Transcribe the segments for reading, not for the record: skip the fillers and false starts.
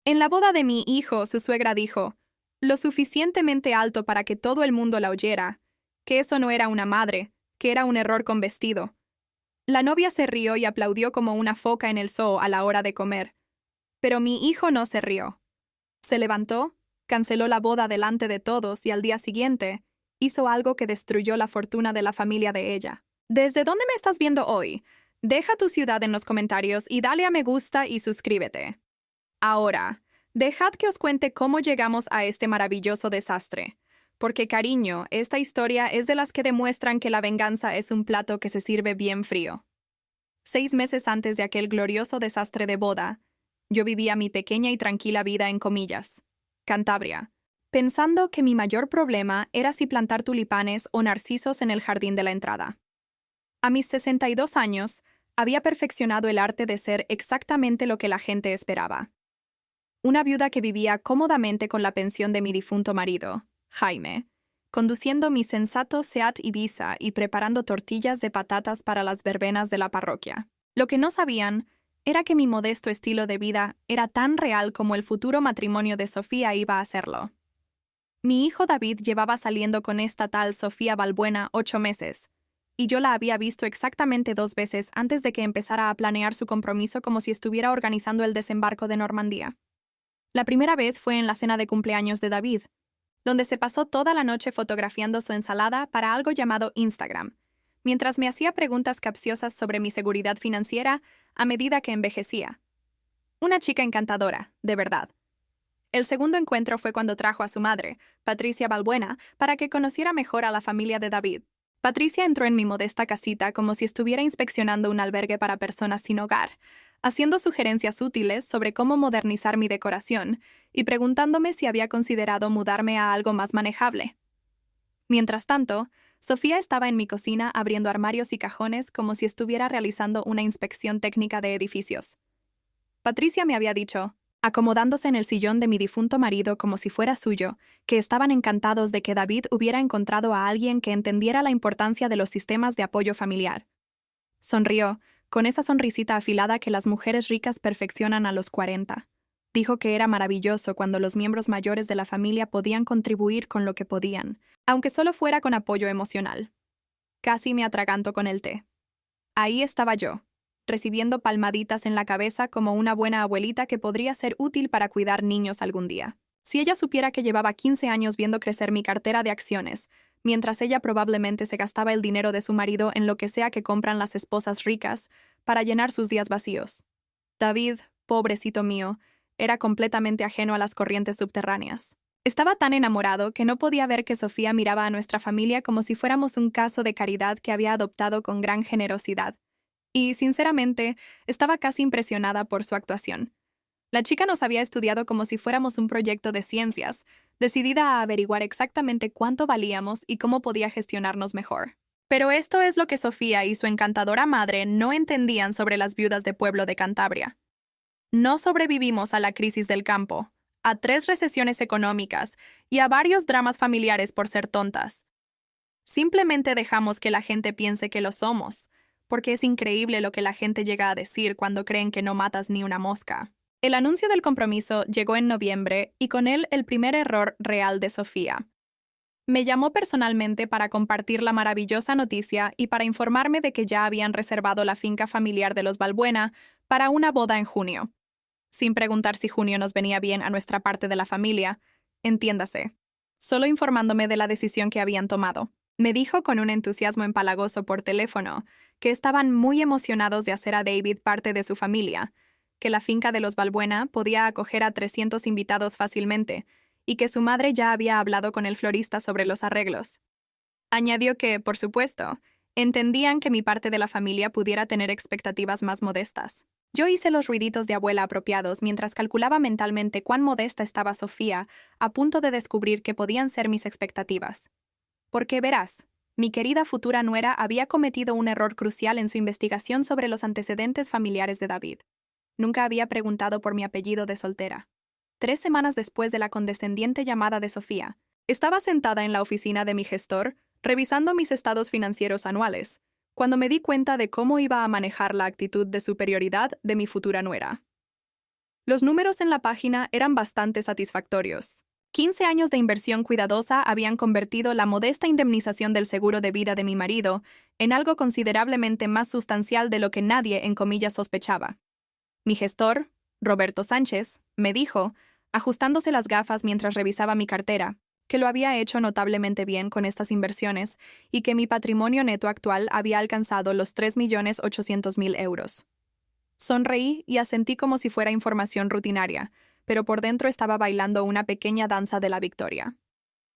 En la boda de mi hijo, su suegra dijo, lo suficientemente alto para que todo el mundo la oyera, que eso no era una madre, que era un error con vestido. La novia se rió y aplaudió como una foca en el zoo a la hora de comer. Pero mi hijo no se rió. Se levantó, canceló la boda delante de todos y al día siguiente hizo algo que destruyó la fortuna de la familia de ella. ¿Desde dónde me estás viendo hoy? Deja tu ciudad en los comentarios y dale a me gusta y suscríbete. Ahora, dejad que os cuente cómo llegamos a este maravilloso desastre. Porque, cariño, esta historia es de las que demuestran que la venganza es un plato que se sirve bien frío. 6 meses antes de aquel glorioso desastre de boda, yo vivía mi pequeña y tranquila vida en comillas, Cantabria, pensando que mi mayor problema era si plantar tulipanes o narcisos en el jardín de la entrada. A mis 62 años, había perfeccionado el arte de ser exactamente lo que la gente esperaba. Una viuda que vivía cómodamente con la pensión de mi difunto marido, Jaime, conduciendo mi sensato Seat Ibiza y preparando tortillas de patatas para las verbenas de la parroquia. Lo que no sabían era que mi modesto estilo de vida era tan real como el futuro matrimonio de Sofía iba a serlo. Mi hijo David llevaba saliendo con esta tal Sofía Balbuena 8 meses, y yo la había visto exactamente 2 veces antes de que empezara a planear su compromiso como si estuviera organizando el desembarco de Normandía. La primera vez fue en la cena de cumpleaños de David, donde se pasó toda la noche fotografiando su ensalada para algo llamado Instagram, mientras me hacía preguntas capciosas sobre mi seguridad financiera a medida que envejecía. Una chica encantadora, de verdad. El segundo encuentro fue cuando trajo a su madre, Patricia Balbuena, para que conociera mejor a la familia de David. Patricia entró en mi modesta casita como si estuviera inspeccionando un albergue para personas sin hogar, haciendo sugerencias útiles sobre cómo modernizar mi decoración y preguntándome si había considerado mudarme a algo más manejable. Mientras tanto, Sofía estaba en mi cocina abriendo armarios y cajones como si estuviera realizando una inspección técnica de edificios. Patricia me había dicho, acomodándose en el sillón de mi difunto marido como si fuera suyo, que estaban encantados de que David hubiera encontrado a alguien que entendiera la importancia de los sistemas de apoyo familiar. Sonrió, con esa sonrisita afilada que las mujeres ricas perfeccionan a los 40. Dijo que era maravilloso cuando los miembros mayores de la familia podían contribuir con lo que podían, aunque solo fuera con apoyo emocional. Casi me atraganto con el té. Ahí estaba yo, recibiendo palmaditas en la cabeza como una buena abuelita que podría ser útil para cuidar niños algún día. Si ella supiera que llevaba 15 años viendo crecer mi cartera de acciones, mientras ella probablemente se gastaba el dinero de su marido en lo que sea que compran las esposas ricas para llenar sus días vacíos. David, pobrecito mío, era completamente ajeno a las corrientes subterráneas. Estaba tan enamorado que no podía ver que Sofía miraba a nuestra familia como si fuéramos un caso de caridad que había adoptado con gran generosidad. Y, sinceramente, estaba casi impresionada por su actuación. La chica nos había estudiado como si fuéramos un proyecto de ciencias, decidida a averiguar exactamente cuánto valíamos y cómo podía gestionarnos mejor. Pero esto es lo que Sofía y su encantadora madre no entendían sobre las viudas de pueblo de Cantabria. No sobrevivimos a la crisis del campo, a 3 recesiones económicas y a varios dramas familiares por ser tontas. Simplemente dejamos que la gente piense que lo somos, porque es increíble lo que la gente llega a decir cuando creen que no matas ni una mosca. El anuncio del compromiso llegó en noviembre y con él el primer error real de Sofía. Me llamó personalmente para compartir la maravillosa noticia y para informarme de que ya habían reservado la finca familiar de los Balbuena para una boda en junio. Sin preguntar si junio nos venía bien a nuestra parte de la familia, entiéndase, solo informándome de la decisión que habían tomado. Me dijo con un entusiasmo empalagoso por teléfono que estaban muy emocionados de hacer a David parte de su familia, que la finca de los Balbuena podía acoger a 300 invitados fácilmente y que su madre ya había hablado con el florista sobre los arreglos. Añadió que, por supuesto, entendían que mi parte de la familia pudiera tener expectativas más modestas. Yo hice los ruiditos de abuela apropiados mientras calculaba mentalmente cuán modesta estaba Sofía, a punto de descubrir que podían ser mis expectativas. Porque verás, mi querida futura nuera había cometido un error crucial en su investigación sobre los antecedentes familiares de David. Nunca había preguntado por mi apellido de soltera. 3 semanas después de la condescendiente llamada de Sofía, estaba sentada en la oficina de mi gestor, revisando mis estados financieros anuales, cuando me di cuenta de cómo iba a manejar la actitud de superioridad de mi futura nuera. Los números en la página eran bastante satisfactorios. 15 años de inversión cuidadosa habían convertido la modesta indemnización del seguro de vida de mi marido en algo considerablemente más sustancial de lo que nadie, en comillas, sospechaba. Mi gestor, Roberto Sánchez, me dijo, ajustándose las gafas mientras revisaba mi cartera, que lo había hecho notablemente bien con estas inversiones y que mi patrimonio neto actual había alcanzado los 3.800.000 euros. Sonreí y asentí como si fuera información rutinaria, pero por dentro estaba bailando una pequeña danza de la victoria.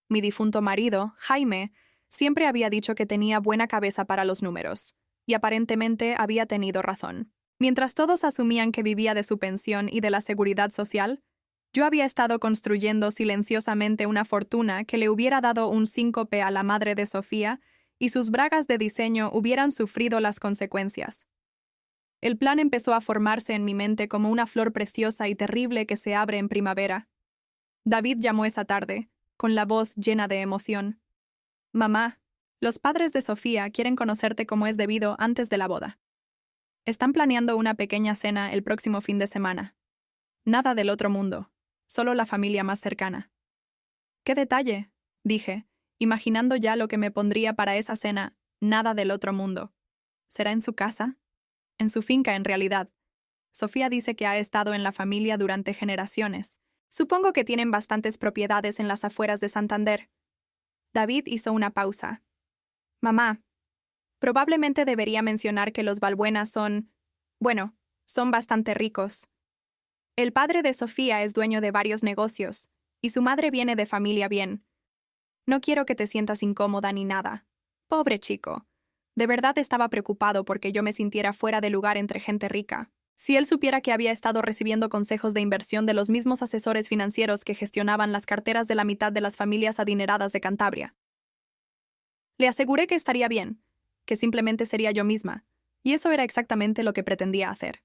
Mi difunto marido, Jaime, siempre había dicho que tenía buena cabeza para los números, y aparentemente había tenido razón. Mientras todos asumían que vivía de su pensión y de la seguridad social, yo había estado construyendo silenciosamente una fortuna que le hubiera dado un síncope a la madre de Sofía y sus bragas de diseño hubieran sufrido las consecuencias. El plan empezó a formarse en mi mente como una flor preciosa y terrible que se abre en primavera. David llamó esa tarde, con la voz llena de emoción. «Mamá, los padres de Sofía quieren conocerte como es debido antes de la boda. Están planeando una pequeña cena el próximo fin de semana. Nada del otro mundo, solo la familia más cercana». «¡Qué detalle!», dije, imaginando ya lo que me pondría para esa cena, nada del otro mundo. ¿Será en su casa? En su finca, en realidad. Sofía dice que ha estado en la familia durante generaciones. Supongo que tienen bastantes propiedades en las afueras de Santander. David hizo una pausa. «Mamá, probablemente debería mencionar que los Balbuena son bastante ricos. El padre de Sofía es dueño de varios negocios, y su madre viene de familia bien. No quiero que te sientas incómoda ni nada. Pobre chico. De verdad estaba preocupado porque yo me sintiera fuera de lugar entre gente rica. Si él supiera que había estado recibiendo consejos de inversión de los mismos asesores financieros que gestionaban las carteras de la mitad de las familias adineradas de Cantabria. Le aseguré que estaría bien, que simplemente sería yo misma, y eso era exactamente lo que pretendía hacer.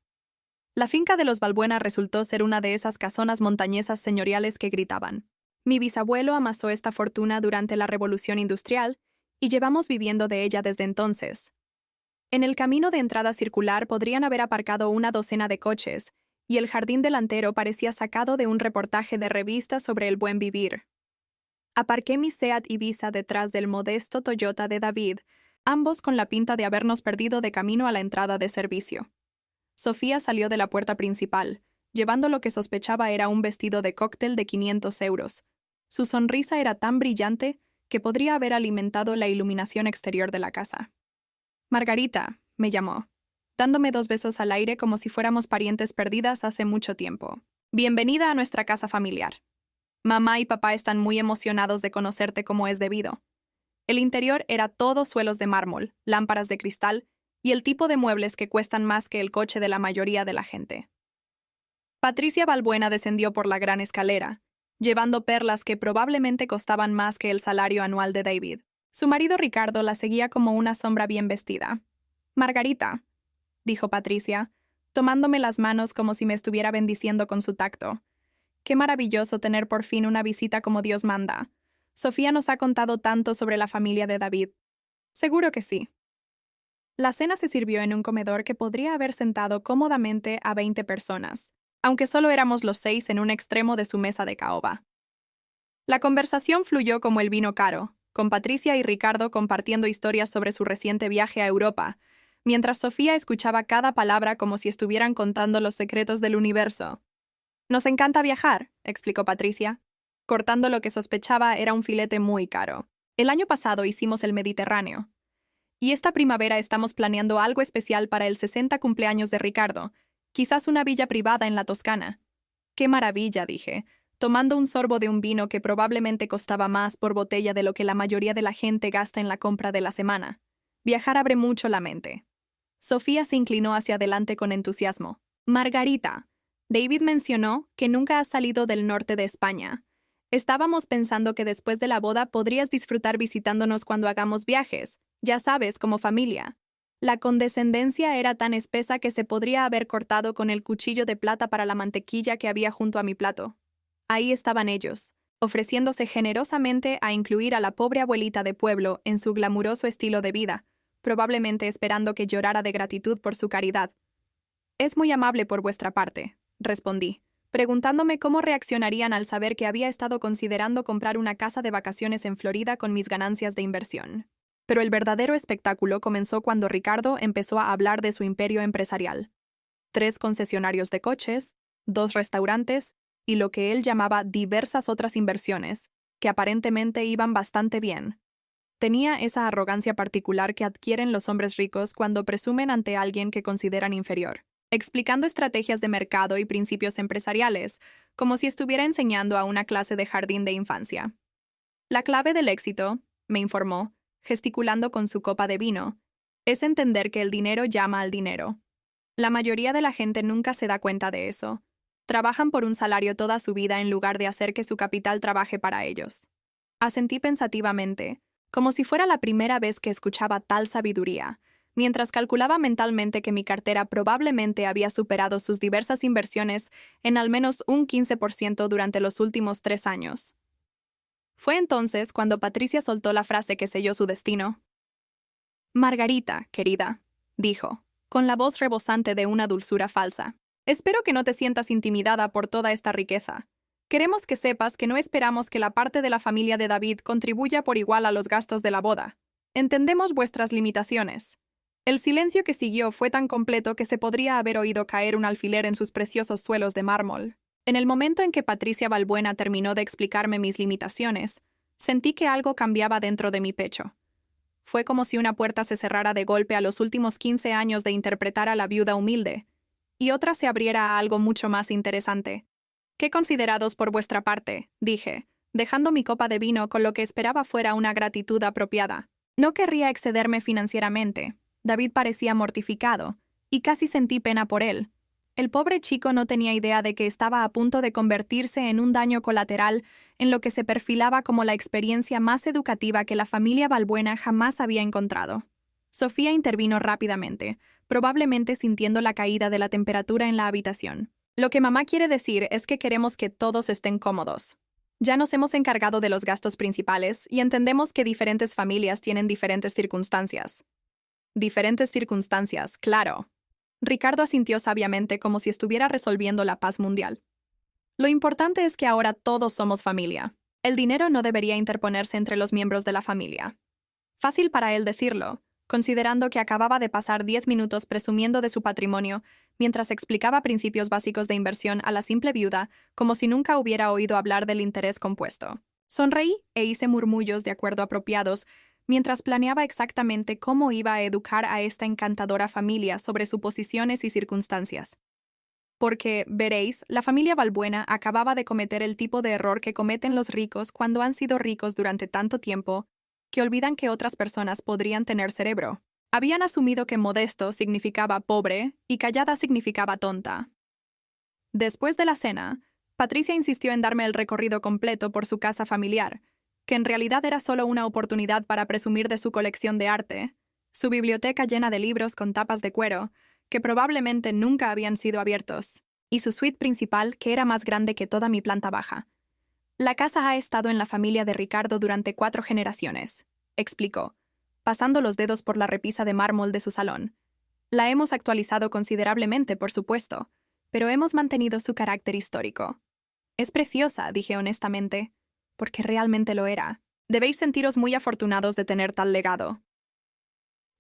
La finca de los Balbuena resultó ser una de esas casonas montañesas señoriales que gritaban. Mi bisabuelo amasó esta fortuna durante la Revolución Industrial, y llevamos viviendo de ella desde entonces. En el camino de entrada circular podrían haber aparcado una docena de coches, y el jardín delantero parecía sacado de un reportaje de revista sobre el buen vivir. Aparqué mi Seat Ibiza detrás del modesto Toyota de David, ambos con la pinta de habernos perdido de camino a la entrada de servicio. Sofía salió de la puerta principal, llevando lo que sospechaba era un vestido de cóctel de 500 euros. Su sonrisa era tan brillante que podría haber alimentado la iluminación exterior de la casa. «Margarita», me llamó, dándome 2 besos al aire como si fuéramos parientes perdidas hace mucho tiempo. «Bienvenida a nuestra casa familiar. Mamá y papá están muy emocionados de conocerte como es debido». El interior era todo suelos de mármol, lámparas de cristal y el tipo de muebles que cuestan más que el coche de la mayoría de la gente. Patricia Balbuena descendió por la gran escalera, llevando perlas que probablemente costaban más que el salario anual de David. Su marido Ricardo la seguía como una sombra bien vestida. «Margarita», dijo Patricia, tomándome las manos como si me estuviera bendiciendo con su tacto. «Qué maravilloso tener por fin una visita como Dios manda. Sofía nos ha contado tanto sobre la familia de David». «Seguro que sí». La cena se sirvió en un comedor que podría haber sentado cómodamente a 20 personas, aunque solo éramos los 6 en un extremo de su mesa de caoba. La conversación fluyó como el vino caro, con Patricia y Ricardo compartiendo historias sobre su reciente viaje a Europa, mientras Sofía escuchaba cada palabra como si estuvieran contando los secretos del universo. «Nos encanta viajar», explicó Patricia, cortando lo que sospechaba era un filete muy caro. «El año pasado hicimos el Mediterráneo. Y esta primavera estamos planeando algo especial para el 60 cumpleaños de Ricardo, quizás una villa privada en la Toscana». «¡Qué maravilla!», dije, tomando un sorbo de un vino que probablemente costaba más por botella de lo que la mayoría de la gente gasta en la compra de la semana. Viajar abre mucho la mente. Sofía se inclinó hacia adelante con entusiasmo. «Margarita, David mencionó que nunca has salido del norte de España. Estábamos pensando que después de la boda podrías disfrutar visitándonos cuando hagamos viajes, ya sabes, como familia». La condescendencia era tan espesa que se podría haber cortado con el cuchillo de plata para la mantequilla que había junto a mi plato. Ahí estaban ellos, ofreciéndose generosamente a incluir a la pobre abuelita de pueblo en su glamuroso estilo de vida, probablemente esperando que llorara de gratitud por su caridad. «Es muy amable por vuestra parte», respondí, preguntándome cómo reaccionarían al saber que había estado considerando comprar una casa de vacaciones en Florida con mis ganancias de inversión. Pero el verdadero espectáculo comenzó cuando Ricardo empezó a hablar de su imperio empresarial. 3 concesionarios de coches, 2 restaurantes y lo que él llamaba diversas otras inversiones, que aparentemente iban bastante bien. Tenía esa arrogancia particular que adquieren los hombres ricos cuando presumen ante alguien que consideran inferior, explicando estrategias de mercado y principios empresariales, como si estuviera enseñando a una clase de jardín de infancia. La clave del éxito, me informó, gesticulando con su copa de vino, es entender que el dinero llama al dinero. La mayoría de la gente nunca se da cuenta de eso. Trabajan por un salario toda su vida en lugar de hacer que su capital trabaje para ellos. Asentí pensativamente, como si fuera la primera vez que escuchaba tal sabiduría, mientras calculaba mentalmente que mi cartera probablemente había superado sus diversas inversiones en al menos un 15% durante los últimos 3 años. Fue entonces cuando Patricia soltó la frase que selló su destino. «Margarita, querida», dijo, con la voz rebosante de una dulzura falsa. «Espero que no te sientas intimidada por toda esta riqueza. Queremos que sepas que no esperamos que la parte de la familia de David contribuya por igual a los gastos de la boda. Entendemos vuestras limitaciones». El silencio que siguió fue tan completo que se podría haber oído caer un alfiler en sus preciosos suelos de mármol. En el momento en que Patricia Balbuena terminó de explicarme mis limitaciones, sentí que algo cambiaba dentro de mi pecho. Fue como si una puerta se cerrara de golpe a los últimos 15 años de interpretar a la viuda humilde, y otra se abriera a algo mucho más interesante. «Qué considerados por vuestra parte», dije, dejando mi copa de vino con lo que esperaba fuera una gratitud apropiada. No querría excederme financieramente. David parecía mortificado, y casi sentí pena por él. El pobre chico no tenía idea de que estaba a punto de convertirse en un daño colateral en lo que se perfilaba como la experiencia más educativa que la familia Balbuena jamás había encontrado. Sofía intervino rápidamente, probablemente sintiendo la caída de la temperatura en la habitación. «Lo que mamá quiere decir es que queremos que todos estén cómodos. Ya nos hemos encargado de los gastos principales y entendemos que diferentes familias tienen diferentes circunstancias». «Diferentes circunstancias, claro». Ricardo asintió sabiamente como si estuviera resolviendo la paz mundial. «Lo importante es que ahora todos somos familia. El dinero no debería interponerse entre los miembros de la familia». Fácil para él decirlo, considerando que acababa de pasar 10 minutos presumiendo de su patrimonio mientras explicaba principios básicos de inversión a la simple viuda como si nunca hubiera oído hablar del interés compuesto. Sonreí e hice murmullos de acuerdo apropiados mientras planeaba exactamente cómo iba a educar a esta encantadora familia sobre suposiciones y circunstancias. Porque, veréis, la familia Balbuena acababa de cometer el tipo de error que cometen los ricos cuando han sido ricos durante tanto tiempo, que olvidan que otras personas podrían tener cerebro. Habían asumido que modesto significaba pobre y callada significaba tonta. Después de la cena, Patricia insistió en darme el recorrido completo por su casa familiar, que en realidad era solo una oportunidad para presumir de su colección de arte, su biblioteca llena de libros con tapas de cuero, que probablemente nunca habían sido abiertos, y su suite principal, que era más grande que toda mi planta baja. «La casa ha estado en la familia de Ricardo durante 4 generaciones», explicó, pasando los dedos por la repisa de mármol de su salón. «La hemos actualizado considerablemente, por supuesto, pero hemos mantenido su carácter histórico». «Es preciosa», dije honestamente, porque realmente lo era. «Debéis sentiros muy afortunados de tener tal legado».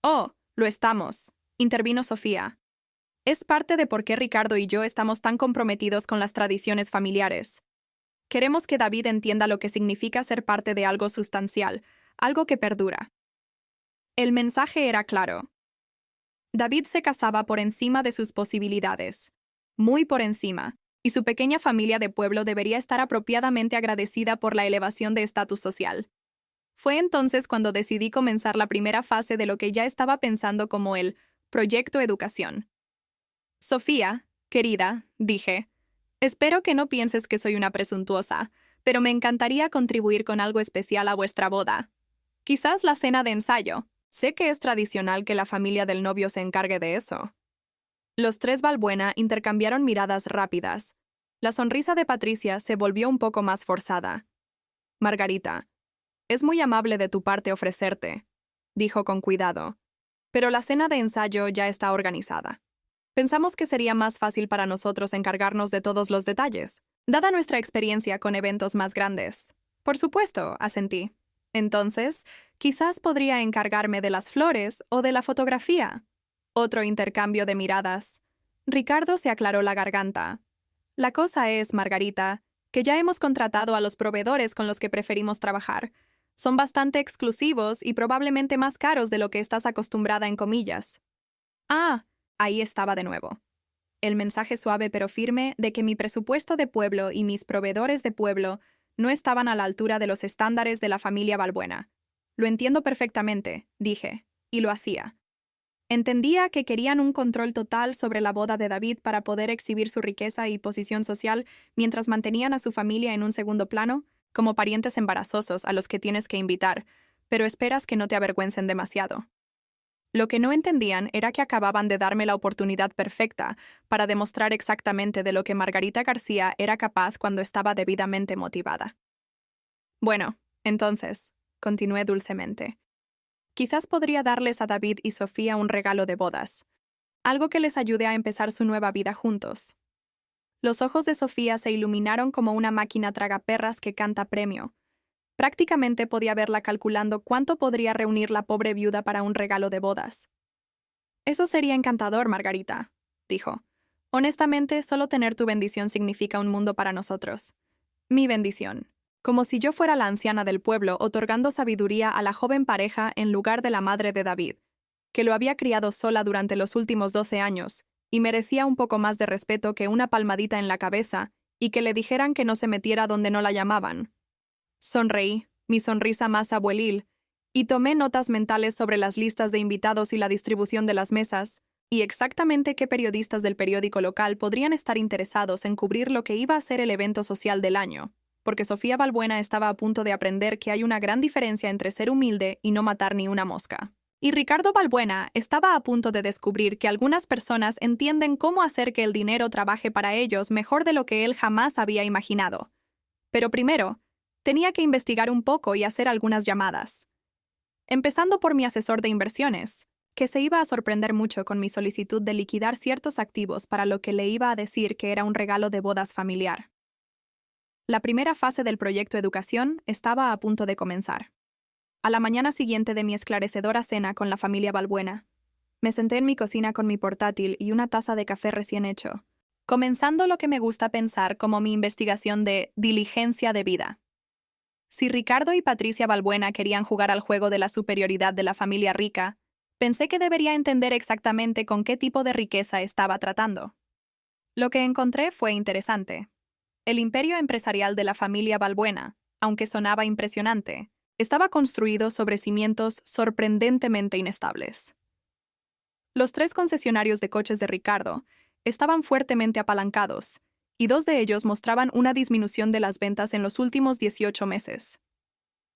«Oh, lo estamos», intervino Sofía. «Es parte de por qué Ricardo y yo estamos tan comprometidos con las tradiciones familiares. Queremos que David entienda lo que significa ser parte de algo sustancial, algo que perdura». El mensaje era claro. David se casaba por encima de sus posibilidades, muy por encima, y su pequeña familia de pueblo debería estar apropiadamente agradecida por la elevación de estatus social. Fue entonces cuando decidí comenzar la primera fase de lo que ya estaba pensando como el Proyecto Educación. «Sofía, querida», dije, «espero que no pienses que soy una presuntuosa, pero me encantaría contribuir con algo especial a vuestra boda. Quizás la cena de ensayo. Sé que es tradicional que la familia del novio se encargue de eso». Los 3 Balbuena intercambiaron miradas rápidas. La sonrisa de Patricia se volvió un poco más forzada. «Margarita, es muy amable de tu parte ofrecerte», dijo con cuidado, «pero la cena de ensayo ya está organizada». Pensamos que sería más fácil para nosotros encargarnos de todos los detalles, dada nuestra experiencia con eventos más grandes. Por supuesto, asentí. Entonces, quizás podría encargarme de las flores o de la fotografía. Otro intercambio de miradas. Ricardo se aclaró la garganta. La cosa es, Margarita, que ya hemos contratado a los proveedores con los que preferimos trabajar. Son bastante exclusivos y probablemente más caros de lo que estás acostumbrada en comillas. Ah, ahí estaba de nuevo. El mensaje suave pero firme de que mi presupuesto de pueblo y mis proveedores de pueblo no estaban a la altura de los estándares de la familia Balbuena. Lo entiendo perfectamente, dije, y lo hacía. Entendía que querían un control total sobre la boda de David para poder exhibir su riqueza y posición social mientras mantenían a su familia en un segundo plano, como parientes embarazosos a los que tienes que invitar, pero esperas que no te avergüencen demasiado. Lo que no entendían era que acababan de darme la oportunidad perfecta para demostrar exactamente de lo que Margarita García era capaz cuando estaba debidamente motivada. Bueno, entonces, continué dulcemente. Quizás podría darles a David y Sofía un regalo de bodas, algo que les ayude a empezar su nueva vida juntos. Los ojos de Sofía se iluminaron como una máquina tragaperras que canta premio. Prácticamente podía verla calculando cuánto podría reunir la pobre viuda para un regalo de bodas. Eso sería encantador, Margarita, dijo. Honestamente, solo tener tu bendición significa un mundo para nosotros. Mi bendición. Como si yo fuera la anciana del pueblo otorgando sabiduría a la joven pareja en lugar de la madre de David, que lo había criado sola durante los últimos 12 años, y merecía un poco más de respeto que una palmadita en la cabeza y que le dijeran que no se metiera donde no la llamaban. Sonreí, mi sonrisa más abuelil, y tomé notas mentales sobre las listas de invitados y la distribución de las mesas, y exactamente qué periodistas del periódico local podrían estar interesados en cubrir lo que iba a ser el evento social del año, porque Sofía Balbuena estaba a punto de aprender que hay una gran diferencia entre ser humilde y no matar ni una mosca. Y Ricardo Balbuena estaba a punto de descubrir que algunas personas entienden cómo hacer que el dinero trabaje para ellos mejor de lo que él jamás había imaginado. Pero primero, tenía que investigar un poco y hacer algunas llamadas. Empezando por mi asesor de inversiones, que se iba a sorprender mucho con mi solicitud de liquidar ciertos activos para lo que le iba a decir que era un regalo de bodas familiar. La primera fase del proyecto Educación estaba a punto de comenzar. A la mañana siguiente de mi esclarecedora cena con la familia Balbuena, me senté en mi cocina con mi portátil y una taza de café recién hecho, comenzando lo que me gusta pensar como mi investigación de diligencia de vida. Si Ricardo y Patricia Balbuena querían jugar al juego de la superioridad de la familia rica, pensé que debería entender exactamente con qué tipo de riqueza estaba tratando. Lo que encontré fue interesante. El imperio empresarial de la familia Balbuena, aunque sonaba impresionante, estaba construido sobre cimientos sorprendentemente inestables. Los 3 concesionarios de coches de Ricardo estaban fuertemente apalancados, y 2 de ellos mostraban una disminución de las ventas en los últimos 18 meses.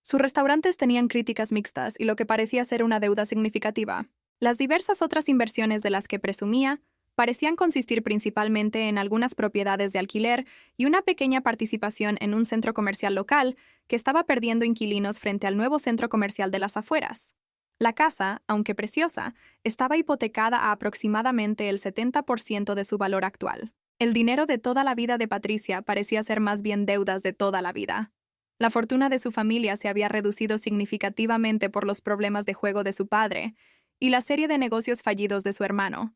Sus restaurantes tenían críticas mixtas y lo que parecía ser una deuda significativa. Las diversas otras inversiones de las que presumía parecían consistir principalmente en algunas propiedades de alquiler y una pequeña participación en un centro comercial local que estaba perdiendo inquilinos frente al nuevo centro comercial de las afueras. La casa, aunque preciosa, estaba hipotecada a aproximadamente el 70% de su valor actual. El dinero de toda la vida de Patricia parecía ser más bien deudas de toda la vida. La fortuna de su familia se había reducido significativamente por los problemas de juego de su padre y la serie de negocios fallidos de su hermano.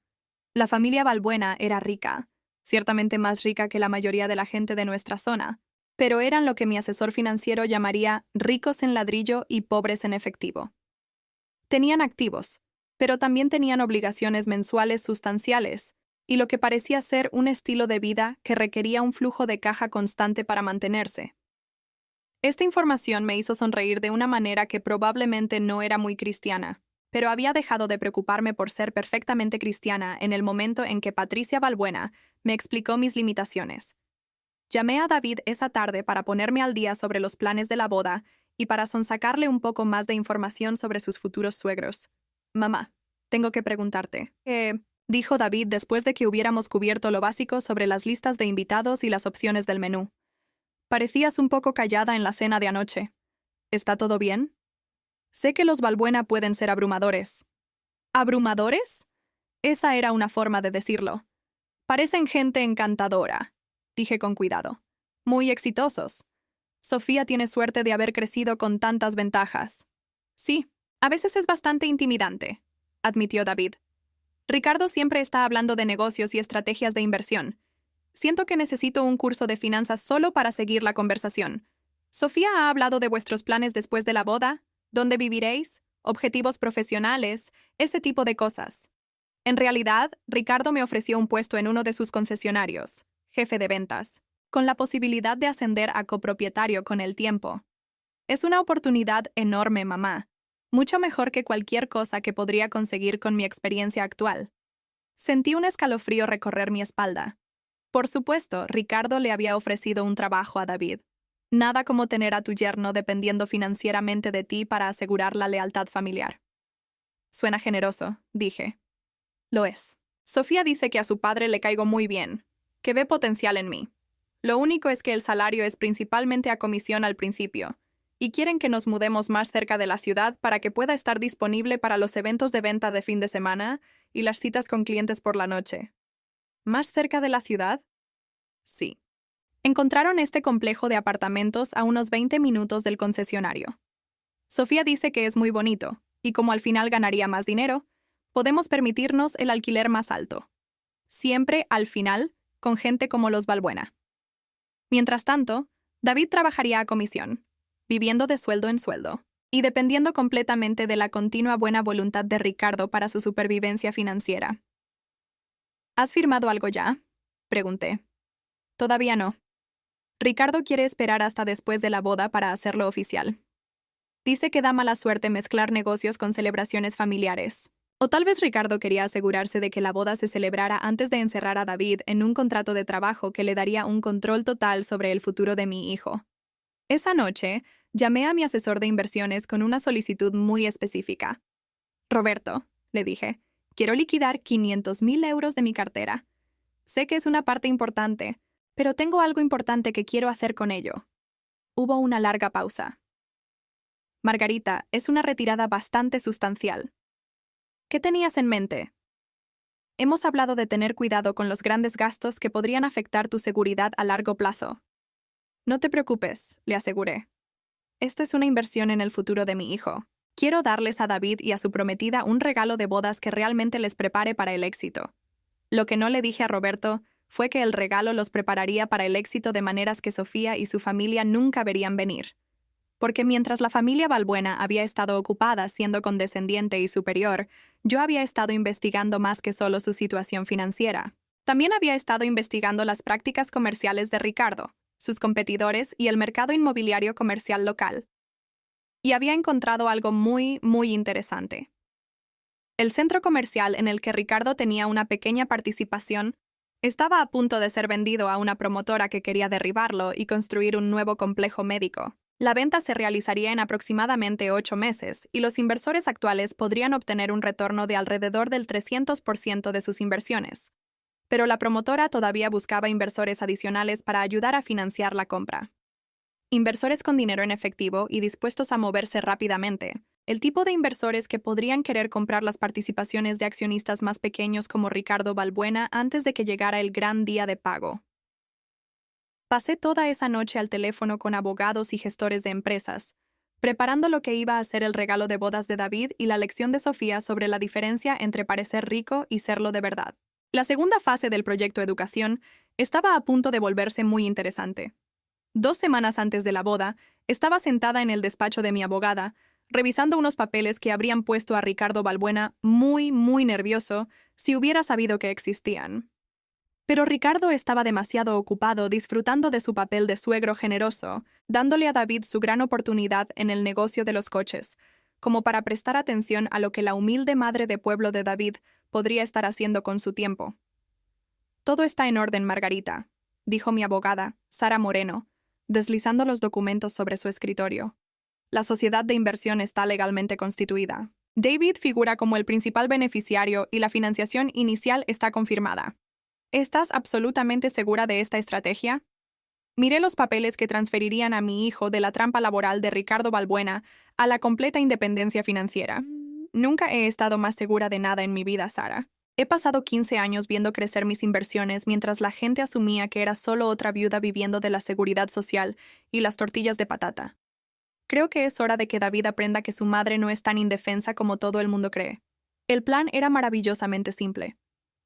La familia Balbuena era rica, ciertamente más rica que la mayoría de la gente de nuestra zona, pero eran lo que mi asesor financiero llamaría ricos en ladrillo y pobres en efectivo. Tenían activos, pero también tenían obligaciones mensuales sustanciales, y lo que parecía ser un estilo de vida que requería un flujo de caja constante para mantenerse. Esta información me hizo sonreír de una manera que probablemente no era muy cristiana, pero había dejado de preocuparme por ser perfectamente cristiana en el momento en que Patricia Balbuena me explicó mis limitaciones. Llamé a David esa tarde para ponerme al día sobre los planes de la boda y para sonsacarle un poco más de información sobre sus futuros suegros. «Mamá, tengo que preguntarte», dijo David después de que hubiéramos cubierto lo básico sobre las listas de invitados y las opciones del menú. «Parecías un poco callada en la cena de anoche. ¿Está todo bien?» «Sé que los Balbuena pueden ser abrumadores». «¿Abrumadores?». Esa era una forma de decirlo. Parecen gente encantadora, dije con cuidado. Muy exitosos. Sofía tiene suerte de haber crecido con tantas ventajas. Sí, a veces es bastante intimidante, admitió David. Ricardo siempre está hablando de negocios y estrategias de inversión. Siento que necesito un curso de finanzas solo para seguir la conversación. Sofía ha hablado de vuestros planes después de la boda, dónde viviréis, objetivos profesionales, ese tipo de cosas. En realidad, Ricardo me ofreció un puesto en uno de sus concesionarios, jefe de ventas, con la posibilidad de ascender a copropietario con el tiempo. Es una oportunidad enorme, mamá. Mucho mejor que cualquier cosa que podría conseguir con mi experiencia actual. Sentí un escalofrío recorrer mi espalda. Por supuesto, Ricardo le había ofrecido un trabajo a David. Nada como tener a tu yerno dependiendo financieramente de ti para asegurar la lealtad familiar. Suena generoso, dije. Lo es. Sofía dice que a su padre le caigo muy bien, que ve potencial en mí. Lo único es que el salario es principalmente a comisión al principio, y quieren que nos mudemos más cerca de la ciudad para que pueda estar disponible para los eventos de venta de fin de semana y las citas con clientes por la noche. ¿Más cerca de la ciudad? Sí. Encontraron este complejo de apartamentos a unos 20 minutos del concesionario. Sofía dice que es muy bonito, y como al final ganaría más dinero, podemos permitirnos el alquiler más alto. Siempre, al final, con gente como los Balbuena. Mientras tanto, David trabajaría a comisión, viviendo de sueldo en sueldo, y dependiendo completamente de la continua buena voluntad de Ricardo para su supervivencia financiera. ¿Has firmado algo ya? Pregunté. Todavía no. Ricardo quiere esperar hasta después de la boda para hacerlo oficial. Dice que da mala suerte mezclar negocios con celebraciones familiares. O tal vez Ricardo quería asegurarse de que la boda se celebrara antes de encerrar a David en un contrato de trabajo que le daría un control total sobre el futuro de mi hijo. Esa noche, llamé a mi asesor de inversiones con una solicitud muy específica. Roberto, le dije, quiero liquidar 500,000 euros de mi cartera. Sé que es una parte importante, pero tengo algo importante que quiero hacer con ello. Hubo una larga pausa. Margarita, es una retirada bastante sustancial. ¿Qué tenías en mente? Hemos hablado de tener cuidado con los grandes gastos que podrían afectar tu seguridad a largo plazo. No te preocupes, le aseguré. Esto es una inversión en el futuro de mi hijo. Quiero darles a David y a su prometida un regalo de bodas que realmente les prepare para el éxito. Lo que no le dije a Roberto fue que el regalo los prepararía para el éxito de maneras que Sofía y su familia nunca verían venir. Porque mientras la familia Balbuena había estado ocupada siendo condescendiente y superior, yo había estado investigando más que solo su situación financiera. También había estado investigando las prácticas comerciales de Ricardo, sus competidores y el mercado inmobiliario comercial local. Y había encontrado algo muy, muy interesante. El centro comercial en el que Ricardo tenía una pequeña participación estaba a punto de ser vendido a una promotora que quería derribarlo y construir un nuevo complejo médico. La venta se realizaría en aproximadamente 8 meses y los inversores actuales podrían obtener un retorno de alrededor del 300% de sus inversiones. Pero la promotora todavía buscaba inversores adicionales para ayudar a financiar la compra. Inversores con dinero en efectivo y dispuestos a moverse rápidamente. El tipo de inversores que podrían querer comprar las participaciones de accionistas más pequeños como Ricardo Balbuena antes de que llegara el gran día de pago. Pasé toda esa noche al teléfono con abogados y gestores de empresas, preparando lo que iba a ser el regalo de bodas de David y la lección de Sofía sobre la diferencia entre parecer rico y serlo de verdad. La segunda fase del proyecto Educación estaba a punto de volverse muy interesante. 2 semanas antes de la boda, estaba sentada en el despacho de mi abogada, revisando unos papeles que habrían puesto a Ricardo Balbuena muy, muy nervioso si hubiera sabido que existían. Pero Ricardo estaba demasiado ocupado disfrutando de su papel de suegro generoso, dándole a David su gran oportunidad en el negocio de los coches, como para prestar atención a lo que la humilde madre de pueblo de David podría estar haciendo con su tiempo. Todo está en orden, Margarita, dijo mi abogada, Sara Moreno, deslizando los documentos sobre su escritorio. La sociedad de inversión está legalmente constituida. David figura como el principal beneficiario y la financiación inicial está confirmada. ¿Estás absolutamente segura de esta estrategia? Miré los papeles que transferirían a mi hijo de la trampa laboral de Ricardo Balbuena a la completa independencia financiera. Nunca he estado más segura de nada en mi vida, Sara. He pasado 15 años viendo crecer mis inversiones mientras la gente asumía que era solo otra viuda viviendo de la seguridad social y las tortillas de patata. Creo que es hora de que David aprenda que su madre no es tan indefensa como todo el mundo cree. El plan era maravillosamente simple.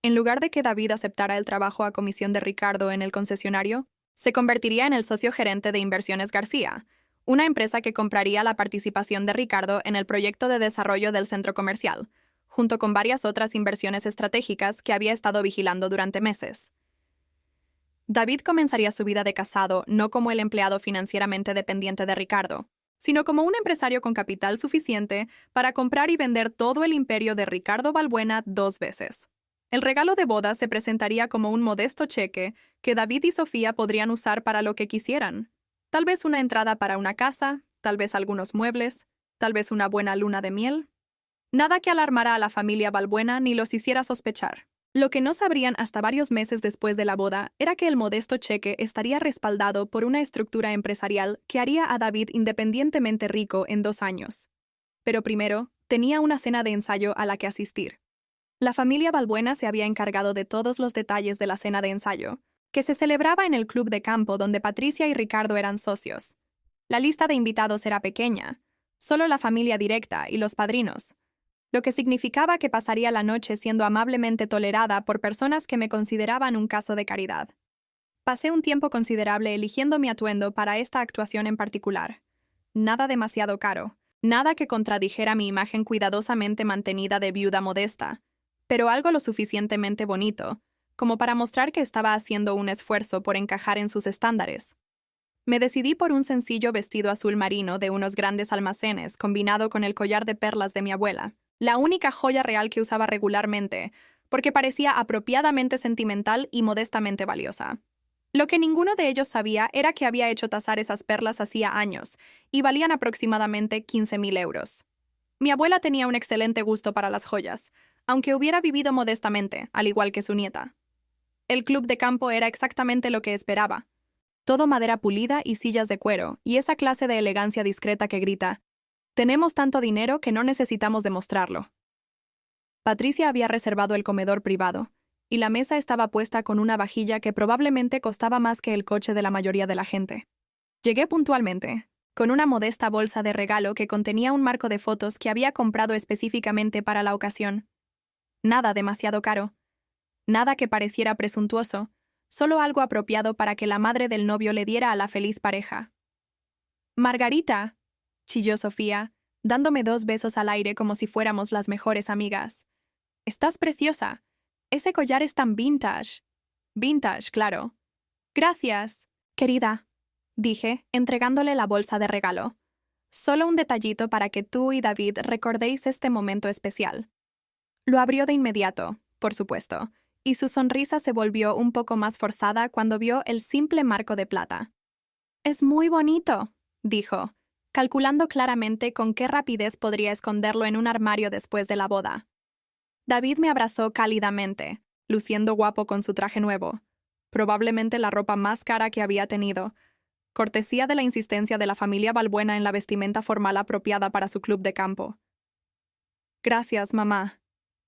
En lugar de que David aceptara el trabajo a comisión de Ricardo en el concesionario, se convertiría en el socio gerente de Inversiones García, una empresa que compraría la participación de Ricardo en el proyecto de desarrollo del centro comercial, junto con varias otras inversiones estratégicas que había estado vigilando durante meses. David comenzaría su vida de casado no como el empleado financieramente dependiente de Ricardo, sino como un empresario con capital suficiente para comprar y vender todo el imperio de Ricardo Balbuena 2 veces. El regalo de boda se presentaría como un modesto cheque que David y Sofía podrían usar para lo que quisieran. Tal vez una entrada para una casa, tal vez algunos muebles, tal vez una buena luna de miel. Nada que alarmara a la familia Balbuena ni los hiciera sospechar. Lo que no sabrían hasta varios meses después de la boda era que el modesto cheque estaría respaldado por una estructura empresarial que haría a David independientemente rico en 2 años. Pero primero, tenía una cena de ensayo a la que asistir. La familia Balbuena se había encargado de todos los detalles de la cena de ensayo, que se celebraba en el club de campo donde Patricia y Ricardo eran socios. La lista de invitados era pequeña, solo la familia directa y los padrinos, lo que significaba que pasaría la noche siendo amablemente tolerada por personas que me consideraban un caso de caridad. Pasé un tiempo considerable eligiendo mi atuendo para esta actuación en particular. Nada demasiado caro, nada que contradijera mi imagen cuidadosamente mantenida de viuda modesta, pero algo lo suficientemente bonito, como para mostrar que estaba haciendo un esfuerzo por encajar en sus estándares. Me decidí por un sencillo vestido azul marino de unos grandes almacenes combinado con el collar de perlas de mi abuela, la única joya real que usaba regularmente, porque parecía apropiadamente sentimental y modestamente valiosa. Lo que ninguno de ellos sabía era que había hecho tasar esas perlas hacía años, y valían aproximadamente 15.000 euros. Mi abuela tenía un excelente gusto para las joyas, aunque hubiera vivido modestamente, al igual que su nieta. El club de campo era exactamente lo que esperaba. Todo madera pulida y sillas de cuero, y esa clase de elegancia discreta que grita: «Tenemos tanto dinero que no necesitamos demostrarlo». Patricia había reservado el comedor privado, y la mesa estaba puesta con una vajilla que probablemente costaba más que el coche de la mayoría de la gente. Llegué puntualmente, con una modesta bolsa de regalo que contenía un marco de fotos que había comprado específicamente para la ocasión. Nada demasiado caro, nada que pareciera presuntuoso, solo algo apropiado para que la madre del novio le diera a la feliz pareja. «Margarita», chilló Sofía, dándome 2 besos al aire como si fuéramos las mejores amigas. «Estás preciosa. Ese collar es tan vintage». «Vintage, claro». «Gracias, querida», dije, entregándole la bolsa de regalo. «Solo un detallito para que tú y David recordéis este momento especial». Lo abrió de inmediato, por supuesto, y su sonrisa se volvió un poco más forzada cuando vio el simple marco de plata. «Es muy bonito», dijo, calculando claramente con qué rapidez podría esconderlo en un armario después de la boda. David me abrazó cálidamente, luciendo guapo con su traje nuevo, probablemente la ropa más cara que había tenido, cortesía de la insistencia de la familia Balbuena en la vestimenta formal apropiada para su club de campo. «Gracias, mamá»,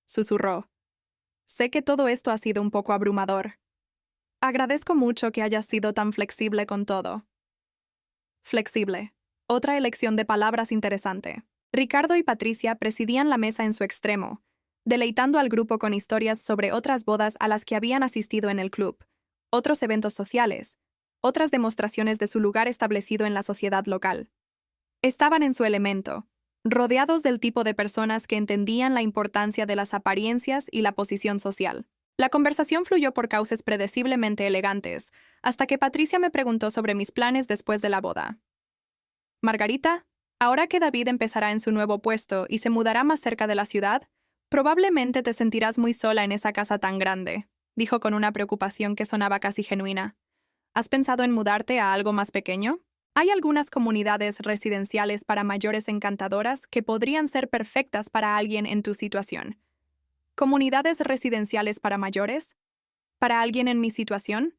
susurró. «Sé que todo esto ha sido un poco abrumador. Agradezco mucho que hayas sido tan flexible con todo». Flexible. Otra elección de palabras interesante. Ricardo y Patricia presidían la mesa en su extremo, deleitando al grupo con historias sobre otras bodas a las que habían asistido en el club, otros eventos sociales, otras demostraciones de su lugar establecido en la sociedad local. Estaban en su elemento, rodeados del tipo de personas que entendían la importancia de las apariencias y la posición social. La conversación fluyó por cauces predeciblemente elegantes, hasta que Patricia me preguntó sobre mis planes después de la boda. «Margarita, ahora que David empezará en su nuevo puesto y se mudará más cerca de la ciudad, probablemente te sentirás muy sola en esa casa tan grande», dijo con una preocupación que sonaba casi genuina. «¿Has pensado en mudarte a algo más pequeño? Hay algunas comunidades residenciales para mayores encantadoras que podrían ser perfectas para alguien en tu situación». ¿Comunidades residenciales para mayores? ¿Para alguien en mi situación?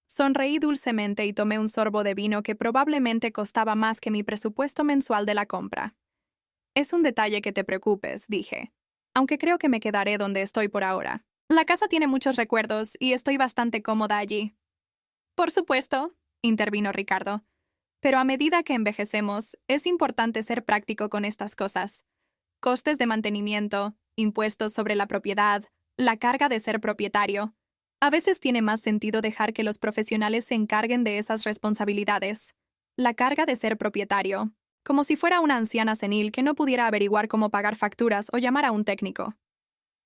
Sonreí dulcemente y tomé un sorbo de vino que probablemente costaba más que mi presupuesto mensual de la compra. «Es un detalle que te preocupes», dije. aunque creo que me quedaré donde estoy por ahora. La casa tiene muchos recuerdos y estoy bastante cómoda allí. Por supuesto, intervino Ricardo. Pero a medida que envejecemos, es importante ser práctico con estas cosas. Costes de mantenimiento, impuestos sobre la propiedad, la carga de ser propietario. A veces tiene más sentido dejar que los profesionales se encarguen de esas responsabilidades. La carga de ser propietario, como si fuera una anciana senil que no pudiera averiguar cómo pagar facturas o llamar a un técnico.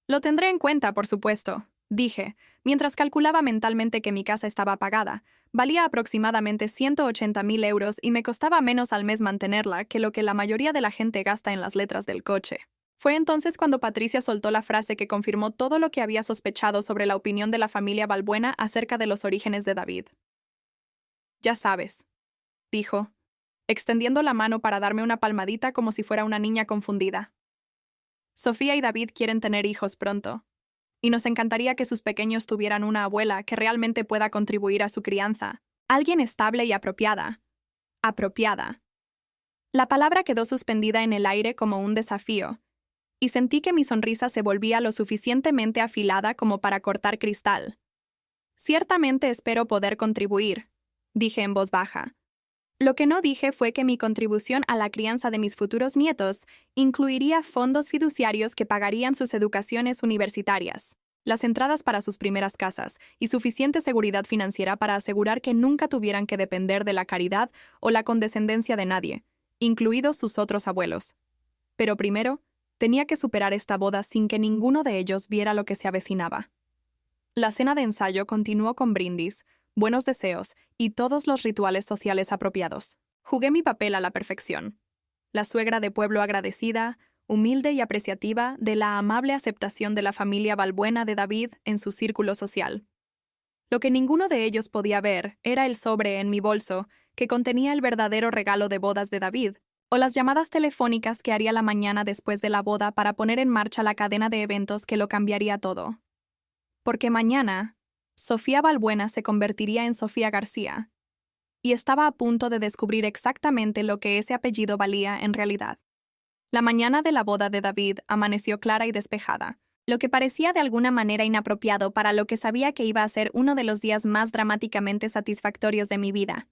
Lo tendré en cuenta, por supuesto, dije, mientras calculaba mentalmente que mi casa estaba pagada. Valía aproximadamente 180.000 euros y me costaba menos al mes mantenerla que lo que la mayoría de la gente gasta en las letras del coche. Fue entonces cuando Patricia soltó la frase que confirmó todo lo que había sospechado sobre la opinión de la familia Balbuena acerca de los orígenes de David. Ya sabes, dijo, extendiendo la mano para darme una palmadita como si fuera una niña confundida. Sofía y David quieren tener hijos pronto, y nos encantaría que sus pequeños tuvieran una abuela que realmente pueda contribuir a su crianza, alguien estable y apropiada. Apropiada. La palabra quedó suspendida en el aire como un desafío, y sentí que mi sonrisa se volvía lo suficientemente afilada como para cortar cristal. Ciertamente espero poder contribuir, dije en voz baja. Lo que no dije fue que mi contribución a la crianza de mis futuros nietos incluiría fondos fiduciarios que pagarían sus educaciones universitarias, las entradas para sus primeras casas y suficiente seguridad financiera para asegurar que nunca tuvieran que depender de la caridad o la condescendencia de nadie, incluidos sus otros abuelos. Pero primero, tenía que superar esta boda sin que ninguno de ellos viera lo que se avecinaba. La cena de ensayo continuó con brindis, buenos deseos y todos los rituales sociales apropiados. Jugué mi papel a la perfección. La suegra de pueblo agradecida, humilde y apreciativa de la amable aceptación de la familia Balbuena de David en su círculo social. Lo que ninguno de ellos podía ver era el sobre en mi bolso que contenía el verdadero regalo de bodas de David, o las llamadas telefónicas que haría la mañana después de la boda para poner en marcha la cadena de eventos que lo cambiaría todo. Porque mañana, Sofía Balbuena se convertiría en Sofía García, y estaba a punto de descubrir exactamente lo que ese apellido valía en realidad. La mañana de la boda de David amaneció clara y despejada, lo que parecía de alguna manera inapropiado para lo que sabía que iba a ser uno de los días más dramáticamente satisfactorios de mi vida.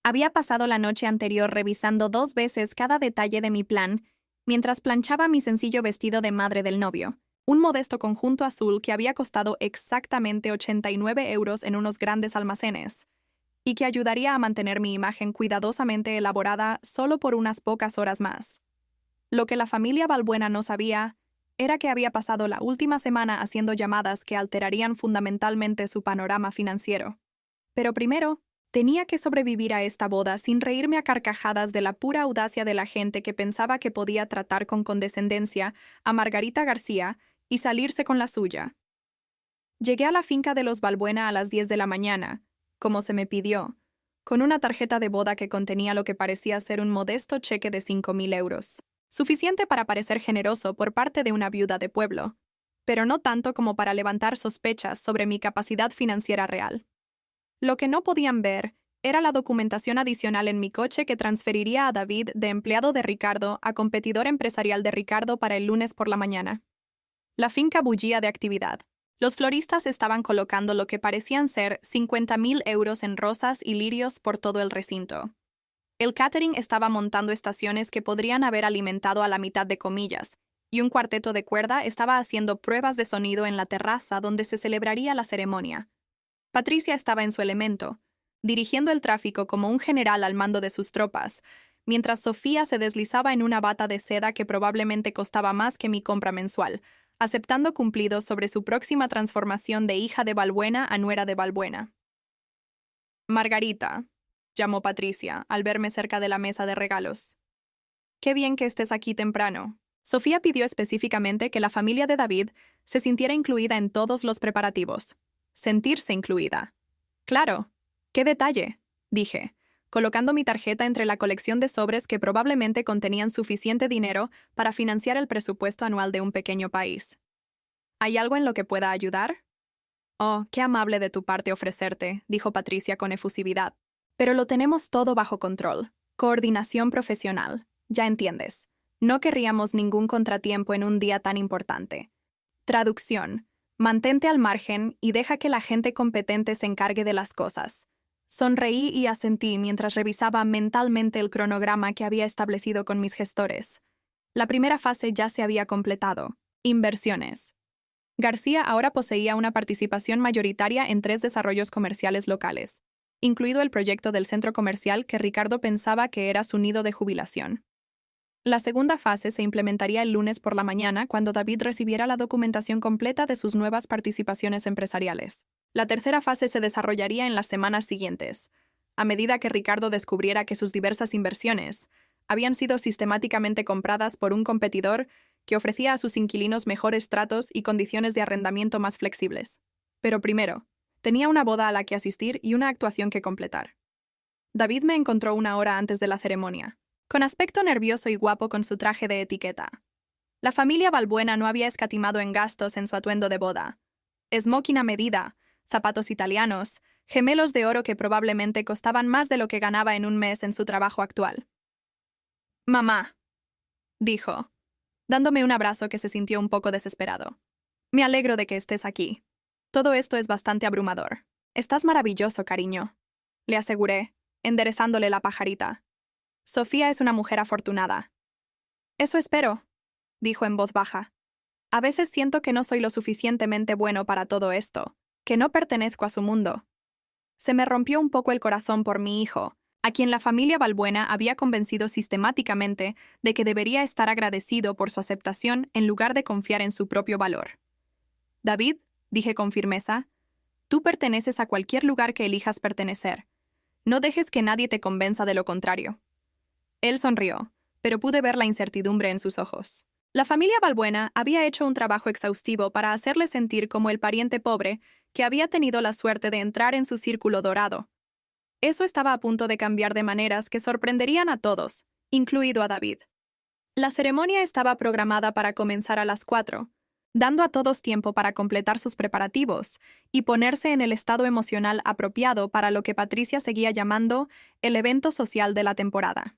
Había pasado la noche anterior revisando 2 veces cada detalle de mi plan, mientras planchaba mi sencillo vestido de madre del novio, un modesto conjunto azul que había costado exactamente 89 euros en unos grandes almacenes, y que ayudaría a mantener mi imagen cuidadosamente elaborada solo por unas pocas horas más. Lo que la familia Balbuena no sabía era que había pasado la última semana haciendo llamadas que alterarían fundamentalmente su panorama financiero. Pero primero, tenía que sobrevivir a esta boda sin reírme a carcajadas de la pura audacia de la gente que pensaba que podía tratar con condescendencia a Margarita García y salirse con la suya. Llegué a la finca de los Balbuena a las 10 de la mañana, como se me pidió, con una tarjeta de boda que contenía lo que parecía ser un modesto cheque de 5.000 euros, suficiente para parecer generoso por parte de una viuda de pueblo, pero no tanto como para levantar sospechas sobre mi capacidad financiera real. Lo que no podían ver era la documentación adicional en mi coche que transferiría a David de empleado de Ricardo a competidor empresarial de Ricardo para el lunes por la mañana. La finca bullía de actividad. Los floristas estaban colocando lo que parecían ser 50.000 euros en rosas y lirios por todo el recinto. El catering estaba montando estaciones que podrían haber alimentado a la mitad de comillas, y un cuarteto de cuerda estaba haciendo pruebas de sonido en la terraza donde se celebraría la ceremonia. Patricia estaba en su elemento, dirigiendo el tráfico como un general al mando de sus tropas, mientras Sofía se deslizaba en una bata de seda que probablemente costaba más que mi compra mensual, aceptando cumplidos sobre su próxima transformación de hija de Balbuena a nuera de Balbuena. Margarita, llamó Patricia, al verme cerca de la mesa de regalos. Qué bien que estés aquí temprano. Sofía pidió específicamente que la familia de David se sintiera incluida en todos los preparativos. Sentirse incluida. Claro. ¡Qué detalle!, dije, colocando mi tarjeta entre la colección de sobres que probablemente contenían suficiente dinero para financiar el presupuesto anual de un pequeño país. ¿Hay algo en lo que pueda ayudar? Oh, qué amable de tu parte ofrecerte, dijo Patricia con efusividad. Pero lo tenemos todo bajo control. Coordinación profesional. Ya entiendes. No querríamos ningún contratiempo en un día tan importante. Traducción. Mantente al margen y deja que la gente competente se encargue de las cosas. Sonreí y asentí mientras revisaba mentalmente el cronograma que había establecido con mis gestores. La primera fase ya se había completado. Inversiones. García ahora poseía una participación mayoritaria en 3 desarrollos comerciales locales, incluido el proyecto del centro comercial que Ricardo pensaba que era su nido de jubilación. La segunda fase se implementaría el lunes por la mañana cuando David recibiera la documentación completa de sus nuevas participaciones empresariales. La tercera fase se desarrollaría en las semanas siguientes, a medida que Ricardo descubriera que sus diversas inversiones habían sido sistemáticamente compradas por un competidor que ofrecía a sus inquilinos mejores tratos y condiciones de arrendamiento más flexibles. Pero primero, tenía una boda a la que asistir y una actuación que completar. David me encontró una hora antes de la ceremonia, con aspecto nervioso y guapo con su traje de etiqueta. La familia Balbuena no había escatimado en gastos en su atuendo de boda. Smoking a medida, zapatos italianos, gemelos de oro que probablemente costaban más de lo que ganaba en un mes en su trabajo actual. «Mamá», dijo, dándome un abrazo que se sintió un poco desesperado. «Me alegro de que estés aquí. Todo esto es bastante abrumador. Estás maravilloso, cariño», le aseguré, enderezándole la pajarita. «Sofía es una mujer afortunada». «Eso espero», dijo en voz baja. «A veces siento que no soy lo suficientemente bueno para todo esto, que no pertenezco a su mundo». Se me rompió un poco el corazón por mi hijo, a quien la familia Balbuena había convencido sistemáticamente de que debería estar agradecido por su aceptación en lugar de confiar en su propio valor. «David», dije con firmeza, «tú perteneces a cualquier lugar que elijas pertenecer. No dejes que nadie te convenza de lo contrario». Él sonrió, pero pude ver la incertidumbre en sus ojos. La familia Balbuena había hecho un trabajo exhaustivo para hacerle sentir como el pariente pobre que había tenido la suerte de entrar en su círculo dorado. Eso estaba a punto de cambiar de maneras que sorprenderían a todos, incluido a David. La ceremonia estaba programada para comenzar a las 4, dando a todos tiempo para completar sus preparativos y ponerse en el estado emocional apropiado para lo que Patricia seguía llamando el evento social de la temporada.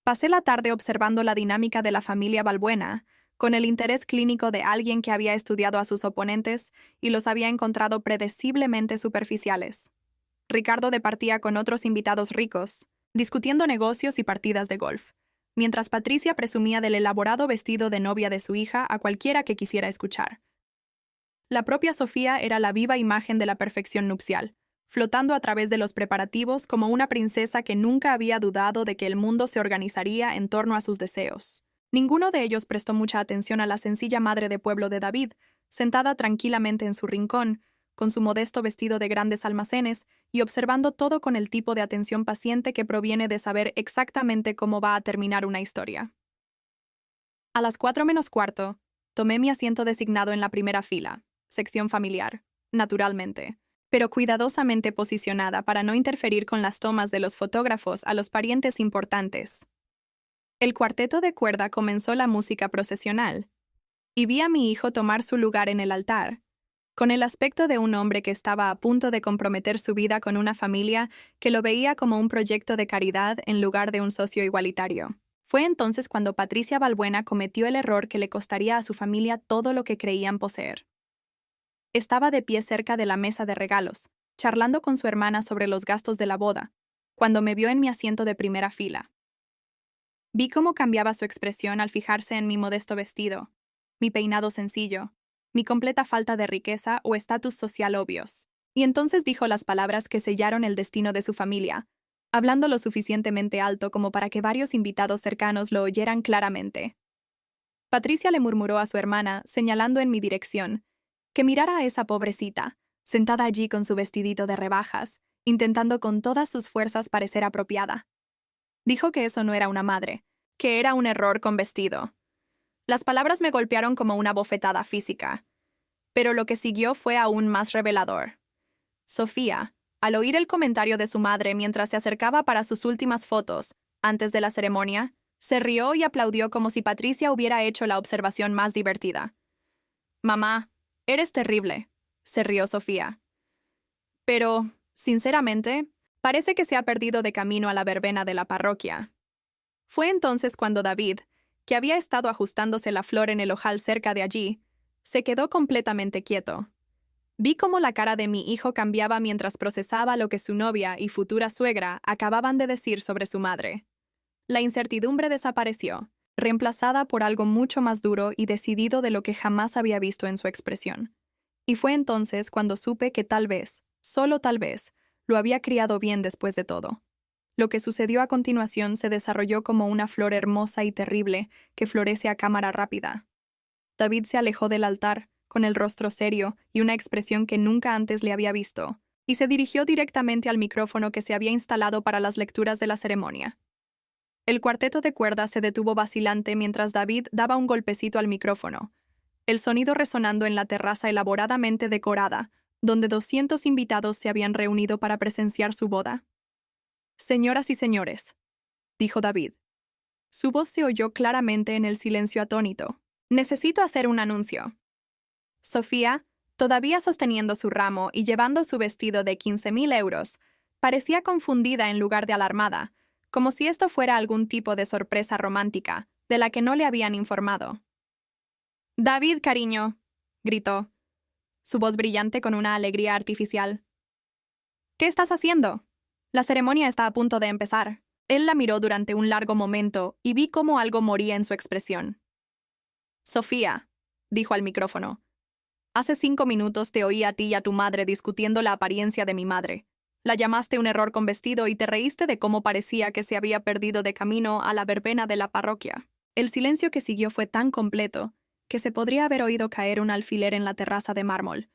Pasé la tarde observando la dinámica de la familia Balbuena, con el interés clínico de alguien que había estudiado a sus oponentes y los había encontrado predeciblemente superficiales. Ricardo departía con otros invitados ricos, discutiendo negocios y partidas de golf, mientras Patricia presumía del elaborado vestido de novia de su hija a cualquiera que quisiera escuchar. La propia Sofía era la viva imagen de la perfección nupcial, flotando a través de los preparativos como una princesa que nunca había dudado de que el mundo se organizaría en torno a sus deseos. Ninguno de ellos prestó mucha atención a la sencilla madre de pueblo de David, sentada tranquilamente en su rincón, con su modesto vestido de grandes almacenes y observando todo con el tipo de atención paciente que proviene de saber exactamente cómo va a terminar una historia. A las 4:45, tomé mi asiento designado en la primera fila, sección familiar, naturalmente, pero cuidadosamente posicionada para no interferir con las tomas de los fotógrafos a los parientes importantes. El cuarteto de cuerda comenzó la música procesional, y vi a mi hijo tomar su lugar en el altar, con el aspecto de un hombre que estaba a punto de comprometer su vida con una familia que lo veía como un proyecto de caridad en lugar de un socio igualitario. Fue entonces cuando Patricia Balbuena cometió el error que le costaría a su familia todo lo que creían poseer. Estaba de pie cerca de la mesa de regalos, charlando con su hermana sobre los gastos de la boda, cuando me vio en mi asiento de primera fila. Vi cómo cambiaba su expresión al fijarse en mi modesto vestido, mi peinado sencillo, mi completa falta de riqueza o estatus social obvios, y entonces dijo las palabras que sellaron el destino de su familia, hablando lo suficientemente alto como para que varios invitados cercanos lo oyeran claramente. Patricia le murmuró a su hermana, señalando en mi dirección, que mirara a esa pobrecita, sentada allí con su vestidito de rebajas, intentando con todas sus fuerzas parecer apropiada. Dijo que eso no era una madre, que era un error con vestido. Las palabras me golpearon como una bofetada física, pero lo que siguió fue aún más revelador. Sofía, al oír el comentario de su madre mientras se acercaba para sus últimas fotos, antes de la ceremonia, se rió y aplaudió como si Patricia hubiera hecho la observación más divertida. «Mamá, eres terrible», se rió Sofía. «Pero, sinceramente, parece que se ha perdido de camino a la verbena de la parroquia». Fue entonces cuando David, que había estado ajustándose la flor en el ojal cerca de allí, se quedó completamente quieto. Vi cómo la cara de mi hijo cambiaba mientras procesaba lo que su novia y futura suegra acababan de decir sobre su madre. La incertidumbre desapareció, reemplazada por algo mucho más duro y decidido de lo que jamás había visto en su expresión. Y fue entonces cuando supe que tal vez, solo tal vez, lo había criado bien después de todo. Lo que sucedió a continuación se desarrolló como una flor hermosa y terrible que florece a cámara rápida. David se alejó del altar, con el rostro serio y una expresión que nunca antes le había visto, y se dirigió directamente al micrófono que se había instalado para las lecturas de la ceremonia. El cuarteto de cuerdas se detuvo vacilante mientras David daba un golpecito al micrófono, el sonido resonando en la terraza elaboradamente decorada, donde 200 invitados se habían reunido para presenciar su boda. «Señoras y señores», dijo David. Su voz se oyó claramente en el silencio atónito. «Necesito hacer un anuncio». Sofía, todavía sosteniendo su ramo y llevando su vestido de 15.000 euros, parecía confundida en lugar de alarmada, como si esto fuera algún tipo de sorpresa romántica, de la que no le habían informado. «David, cariño», gritó, su voz brillante con una alegría artificial. «¿Qué estás haciendo? La ceremonia está a punto de empezar». Él la miró durante un largo momento y vi cómo algo moría en su expresión. «Sofía», dijo al micrófono, «hace 5 minutos te oí a ti y a tu madre discutiendo la apariencia de mi madre. La llamaste un error con vestido y te reíste de cómo parecía que se había perdido de camino a la verbena de la parroquia». El silencio que siguió fue tan completo que se podría haber oído caer un alfiler en la terraza de mármol.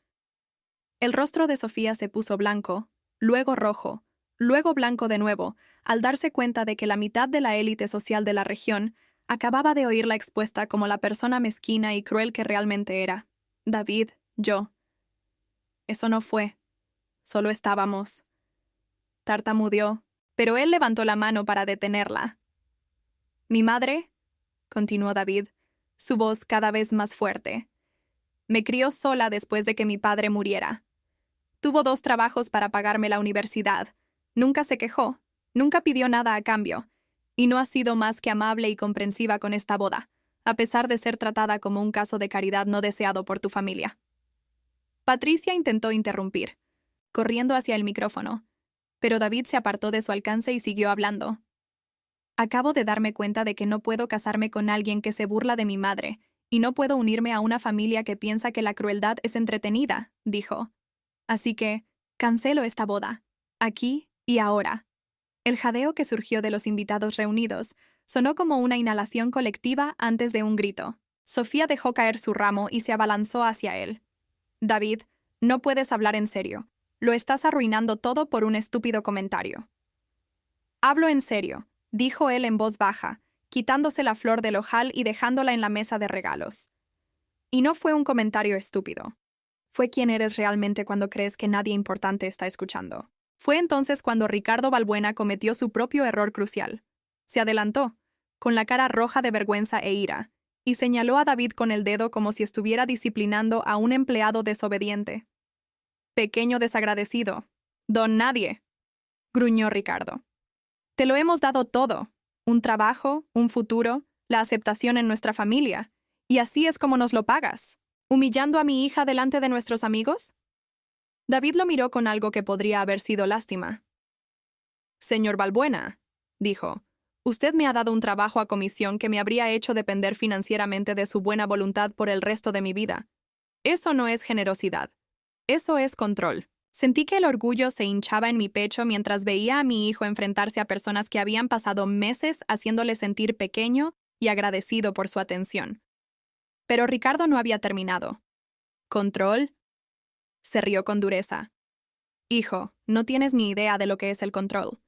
El rostro de Sofía se puso blanco, luego rojo, luego blanco de nuevo, al darse cuenta de que la mitad de la élite social de la región acababa de oírla expuesta como la persona mezquina y cruel que realmente era. David, yo. Eso no fue. Solo estábamos. Tartamudeó, pero él levantó la mano para detenerla. «Mi madre», continuó David, su voz cada vez más fuerte, «me crió sola después de que mi padre muriera. Tuvo 2 trabajos para pagarme la universidad. Nunca se quejó, nunca pidió nada a cambio, y no ha sido más que amable y comprensiva con esta boda, a pesar de ser tratada como un caso de caridad no deseado por tu familia». Patricia intentó interrumpir, corriendo hacia el micrófono, pero David se apartó de su alcance y siguió hablando. «Acabo de darme cuenta de que no puedo casarme con alguien que se burla de mi madre, y no puedo unirme a una familia que piensa que la crueldad es entretenida», dijo. «Así que, cancelo esta boda, aquí y ahora». El jadeo que surgió de los invitados reunidos sonó como una inhalación colectiva antes de un grito. Sofía dejó caer su ramo y se abalanzó hacia él. «David, no puedes hablar en serio. Lo estás arruinando todo por un estúpido comentario». «Hablo en serio», dijo él en voz baja, quitándose la flor del ojal y dejándola en la mesa de regalos. «Y no fue un comentario estúpido. Fue quien eres realmente cuando crees que nadie importante está escuchando». Fue entonces cuando Ricardo Balbuena cometió su propio error crucial. Se adelantó, con la cara roja de vergüenza e ira, y señaló a David con el dedo como si estuviera disciplinando a un empleado desobediente. «Pequeño desagradecido. Don Nadie», gruñó Ricardo. «Te lo hemos dado todo. Un trabajo, un futuro, la aceptación en nuestra familia. Y así es como nos lo pagas. ¿Humillando a mi hija delante de nuestros amigos?» David lo miró con algo que podría haber sido lástima. «Señor Balbuena», dijo, «usted me ha dado un trabajo a comisión que me habría hecho depender financieramente de su buena voluntad por el resto de mi vida. Eso no es generosidad. Eso es control». Sentí que el orgullo se hinchaba en mi pecho mientras veía a mi hijo enfrentarse a personas que habían pasado meses haciéndole sentir pequeño y agradecido por su atención. Pero Ricardo no había terminado. «¿Control?», se rió con dureza. «Hijo, no tienes ni idea de lo que es el control.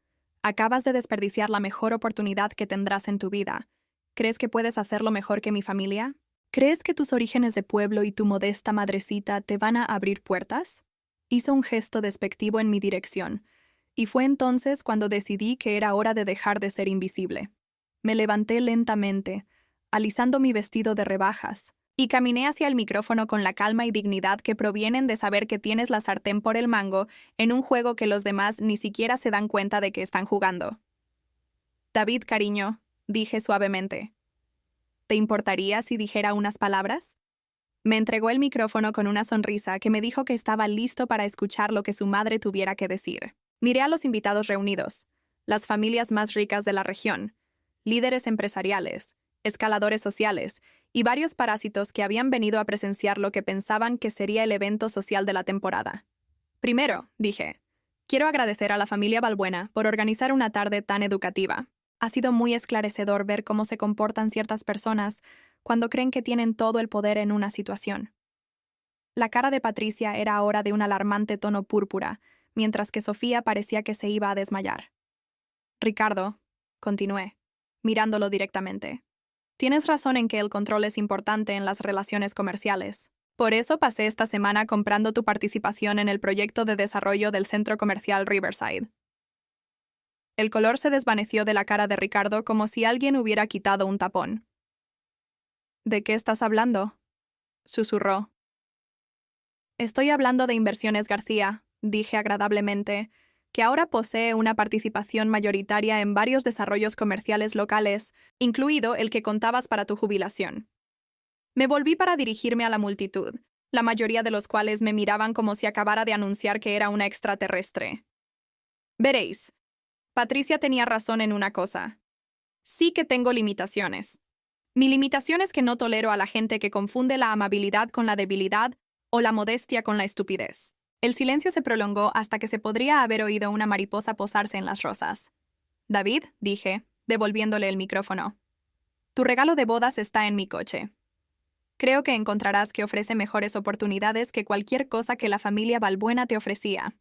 Acabas de desperdiciar la mejor oportunidad que tendrás en tu vida. ¿Crees que puedes hacerlo mejor que mi familia? ¿Crees que tus orígenes de pueblo y tu modesta madrecita te van a abrir puertas?» Hizo un gesto despectivo en mi dirección, y fue entonces cuando decidí que era hora de dejar de ser invisible. Me levanté lentamente, alisando mi vestido de rebajas, y caminé hacia el micrófono con la calma y dignidad que provienen de saber que tienes la sartén por el mango en un juego que los demás ni siquiera se dan cuenta de que están jugando. «David, cariño», dije suavemente. ¿Te importaría si dijera unas palabras? Me entregó el micrófono con una sonrisa que me dijo que estaba listo para escuchar lo que su madre tuviera que decir. Miré a los invitados reunidos, las familias más ricas de la región, líderes empresariales, escaladores sociales y varios parásitos que habían venido a presenciar lo que pensaban que sería el evento social de la temporada. Primero, dije, quiero agradecer a la familia Balbuena por organizar una tarde tan educativa. Ha sido muy esclarecedor ver cómo se comportan ciertas personas cuando creen que tienen todo el poder en una situación. La cara de Patricia era ahora de un alarmante tono púrpura, mientras que Sofía parecía que se iba a desmayar. Ricardo, continué, mirándolo directamente. Tienes razón en que el control es importante en las relaciones comerciales. Por eso pasé esta semana comprando tu participación en el proyecto de desarrollo del centro comercial Riverside. El color se desvaneció de la cara de Ricardo como si alguien hubiera quitado un tapón. ¿De qué estás hablando?, susurró. Estoy hablando de Inversiones García, dije agradablemente, que ahora posee una participación mayoritaria en varios desarrollos comerciales locales, incluido el que contabas para tu jubilación. Me volví para dirigirme a la multitud, la mayoría de los cuales me miraban como si acabara de anunciar que era una extraterrestre. Veréis, Patricia tenía razón en una cosa. Sí que tengo limitaciones. Mi limitación es que no tolero a la gente que confunde la amabilidad con la debilidad o la modestia con la estupidez. El silencio se prolongó hasta que se podría haber oído una mariposa posarse en las rosas. David, dije, devolviéndole el micrófono. Tu regalo de bodas está en mi coche. Creo que encontrarás que ofrece mejores oportunidades que cualquier cosa que la familia Balbuena te ofrecía.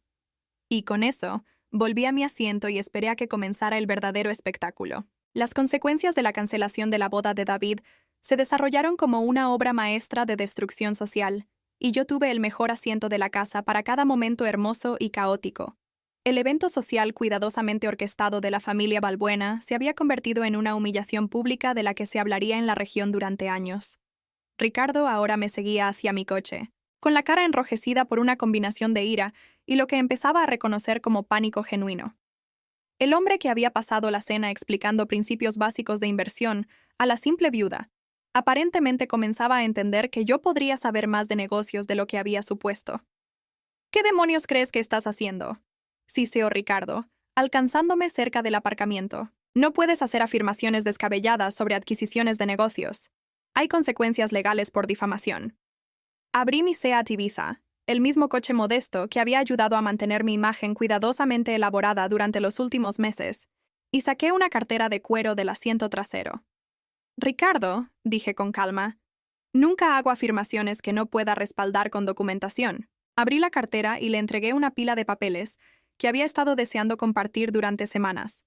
Y con eso, volví a mi asiento y esperé a que comenzara el verdadero espectáculo. Las consecuencias de la cancelación de la boda de David se desarrollaron como una obra maestra de destrucción social, y yo tuve el mejor asiento de la casa para cada momento hermoso y caótico. El evento social cuidadosamente orquestado de la familia Balbuena se había convertido en una humillación pública de la que se hablaría en la región durante años. Ricardo ahora me seguía hacia mi coche, con la cara enrojecida por una combinación de ira y lo que empezaba a reconocer como pánico genuino. El hombre que había pasado la cena explicando principios básicos de inversión a la simple viuda, aparentemente comenzaba a entender que yo podría saber más de negocios de lo que había supuesto. ¿Qué demonios crees que estás haciendo?, siseó Ricardo, alcanzándome cerca del aparcamiento. No puedes hacer afirmaciones descabelladas sobre adquisiciones de negocios. Hay consecuencias legales por difamación. Abrí mi Seat Ibiza, el mismo coche modesto que había ayudado a mantener mi imagen cuidadosamente elaborada durante los últimos meses, y saqué una cartera de cuero del asiento trasero. Ricardo, dije con calma, nunca hago afirmaciones que no pueda respaldar con documentación. Abrí la cartera y le entregué una pila de papeles que había estado deseando compartir durante semanas.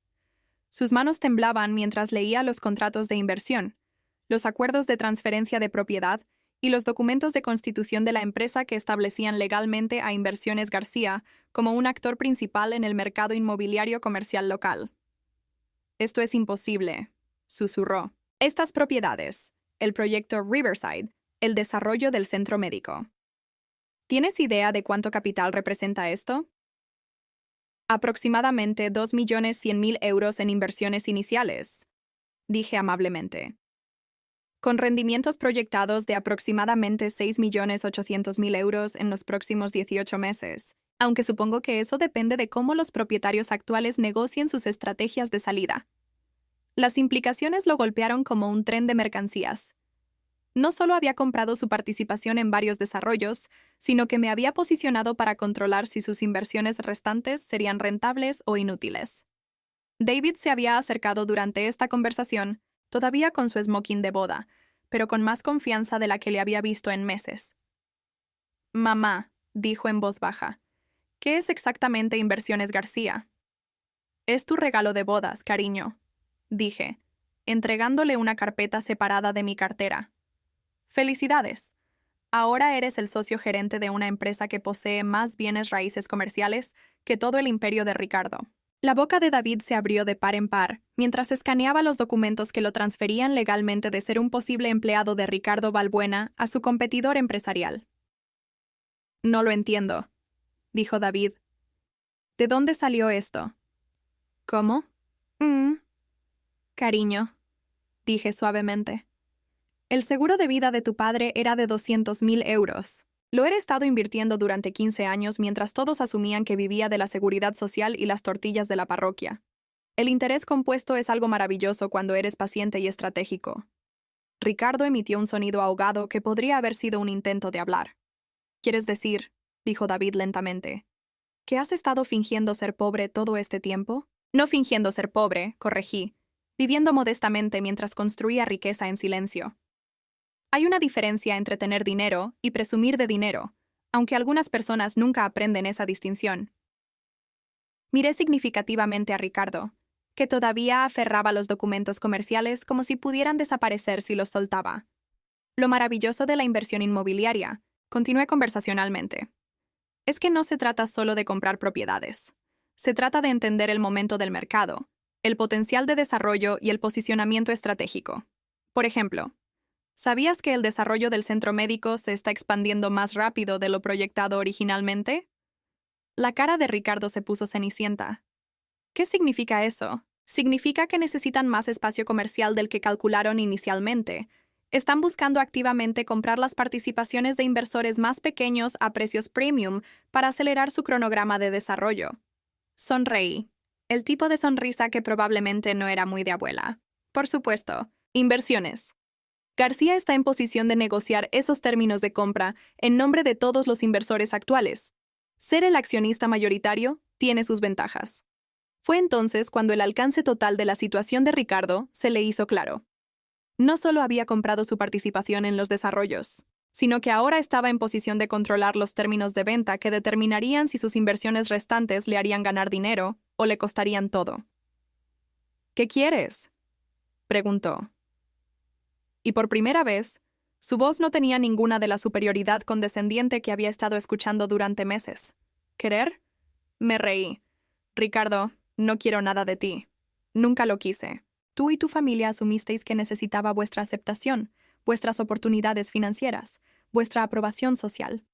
Sus manos temblaban mientras leía los contratos de inversión, los acuerdos de transferencia de propiedad y los documentos de constitución de la empresa que establecían legalmente a Inversiones García como un actor principal en el mercado inmobiliario comercial local. Esto es imposible, susurró. Estas propiedades, el proyecto Riverside, el desarrollo del centro médico. ¿Tienes idea de cuánto capital representa esto? Aproximadamente 2.100.000 euros en inversiones iniciales, dije amablemente. Con rendimientos proyectados de aproximadamente 6.800.000 euros en los próximos 18 meses, aunque supongo que eso depende de cómo los propietarios actuales negocien sus estrategias de salida. Las implicaciones lo golpearon como un tren de mercancías. No solo había comprado su participación en varios desarrollos, sino que me había posicionado para controlar si sus inversiones restantes serían rentables o inútiles. David se había acercado durante esta conversación, todavía con su smoking de boda, pero con más confianza de la que le había visto en meses. «Mamá», dijo en voz baja, «¿qué es exactamente Inversiones García?» «Es tu regalo de bodas, cariño», dije, entregándole una carpeta separada de mi cartera. «Felicidades. Ahora eres el socio gerente de una empresa que posee más bienes raíces comerciales que todo el imperio de Ricardo». La boca de David se abrió de par en par, mientras escaneaba los documentos que lo transferían legalmente de ser un posible empleado de Ricardo Balbuena a su competidor empresarial. «No lo entiendo», dijo David. «¿De dónde salió esto?» «¿Cómo?» Cariño», dije suavemente. El seguro de vida de tu padre era de 200.000 euros. Lo he estado invirtiendo durante 15 años mientras todos asumían que vivía de la seguridad social y las tortillas de la parroquia. El interés compuesto es algo maravilloso cuando eres paciente y estratégico. Ricardo emitió un sonido ahogado que podría haber sido un intento de hablar. ¿Quieres decir, dijo David lentamente, que has estado fingiendo ser pobre todo este tiempo? No fingiendo ser pobre, corregí, viviendo modestamente mientras construía riqueza en silencio. Hay una diferencia entre tener dinero y presumir de dinero, aunque algunas personas nunca aprenden esa distinción. Miré significativamente a Ricardo, que todavía aferraba los documentos comerciales como si pudieran desaparecer si los soltaba. Lo maravilloso de la inversión inmobiliaria, continué conversacionalmente, es que no se trata solo de comprar propiedades. Se trata de entender el momento del mercado, el potencial de desarrollo y el posicionamiento estratégico. Por ejemplo, ¿sabías que el desarrollo del centro médico se está expandiendo más rápido de lo proyectado originalmente? La cara de Ricardo se puso cenicienta. ¿Qué significa eso? Significa que necesitan más espacio comercial del que calcularon inicialmente. Están buscando activamente comprar las participaciones de inversores más pequeños a precios premium para acelerar su cronograma de desarrollo. Sonreí. El tipo de sonrisa que probablemente no era muy de abuela. Por supuesto, inversiones. García está en posición de negociar esos términos de compra en nombre de todos los inversores actuales. Ser el accionista mayoritario tiene sus ventajas. Fue entonces cuando el alcance total de la situación de Ricardo se le hizo claro. No solo había comprado su participación en los desarrollos, sino que ahora estaba en posición de controlar los términos de venta que determinarían si sus inversiones restantes le harían ganar dinero o le costarían todo. ¿Qué quieres?, preguntó. Y por primera vez, su voz no tenía ninguna de la superioridad condescendiente que había estado escuchando durante meses. ¿Querer? Me reí. Ricardo, no quiero nada de ti. Nunca lo quise. Tú y tu familia asumisteis que necesitaba vuestra aceptación, vuestras oportunidades financieras, vuestra aprobación social.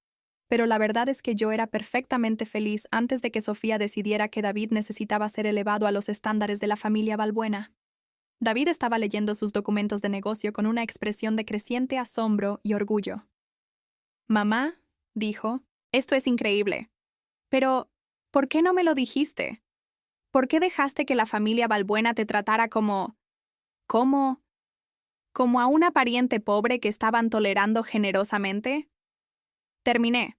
Pero la verdad es que yo era perfectamente feliz antes de que Sofía decidiera que David necesitaba ser elevado a los estándares de la familia Balbuena. David estaba leyendo sus documentos de negocio con una expresión de creciente asombro y orgullo. «Mamá», dijo, «esto es increíble. Pero, ¿por qué no me lo dijiste? ¿Por qué dejaste que la familia Balbuena te tratara como a una pariente pobre que estaban tolerando generosamente?» Terminé.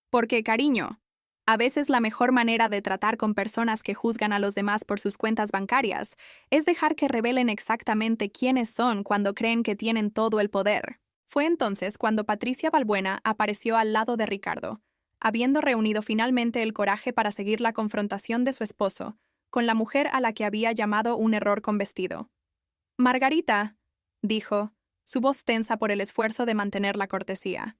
Porque, cariño, a veces la mejor manera de tratar con personas que juzgan a los demás por sus cuentas bancarias es dejar que revelen exactamente quiénes son cuando creen que tienen todo el poder. Fue entonces cuando Patricia Balbuena apareció al lado de Ricardo, habiendo reunido finalmente el coraje para seguir la confrontación de su esposo, con la mujer a la que había llamado un error con vestido. «Margarita», dijo, su voz tensa por el esfuerzo de mantener la cortesía.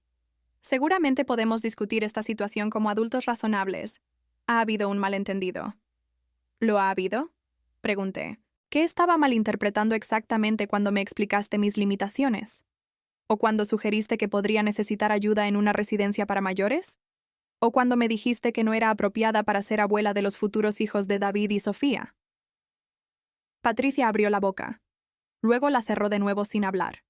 «Seguramente podemos discutir esta situación como adultos razonables. Ha habido un malentendido». «¿Lo ha habido?», pregunté. «¿Qué estaba malinterpretando exactamente cuando me explicaste mis limitaciones? ¿O cuando sugeriste que podría necesitar ayuda en una residencia para mayores? ¿O cuando me dijiste que no era apropiada para ser abuela de los futuros hijos de David y Sofía?» Patricia abrió la boca. Luego la cerró de nuevo sin hablar.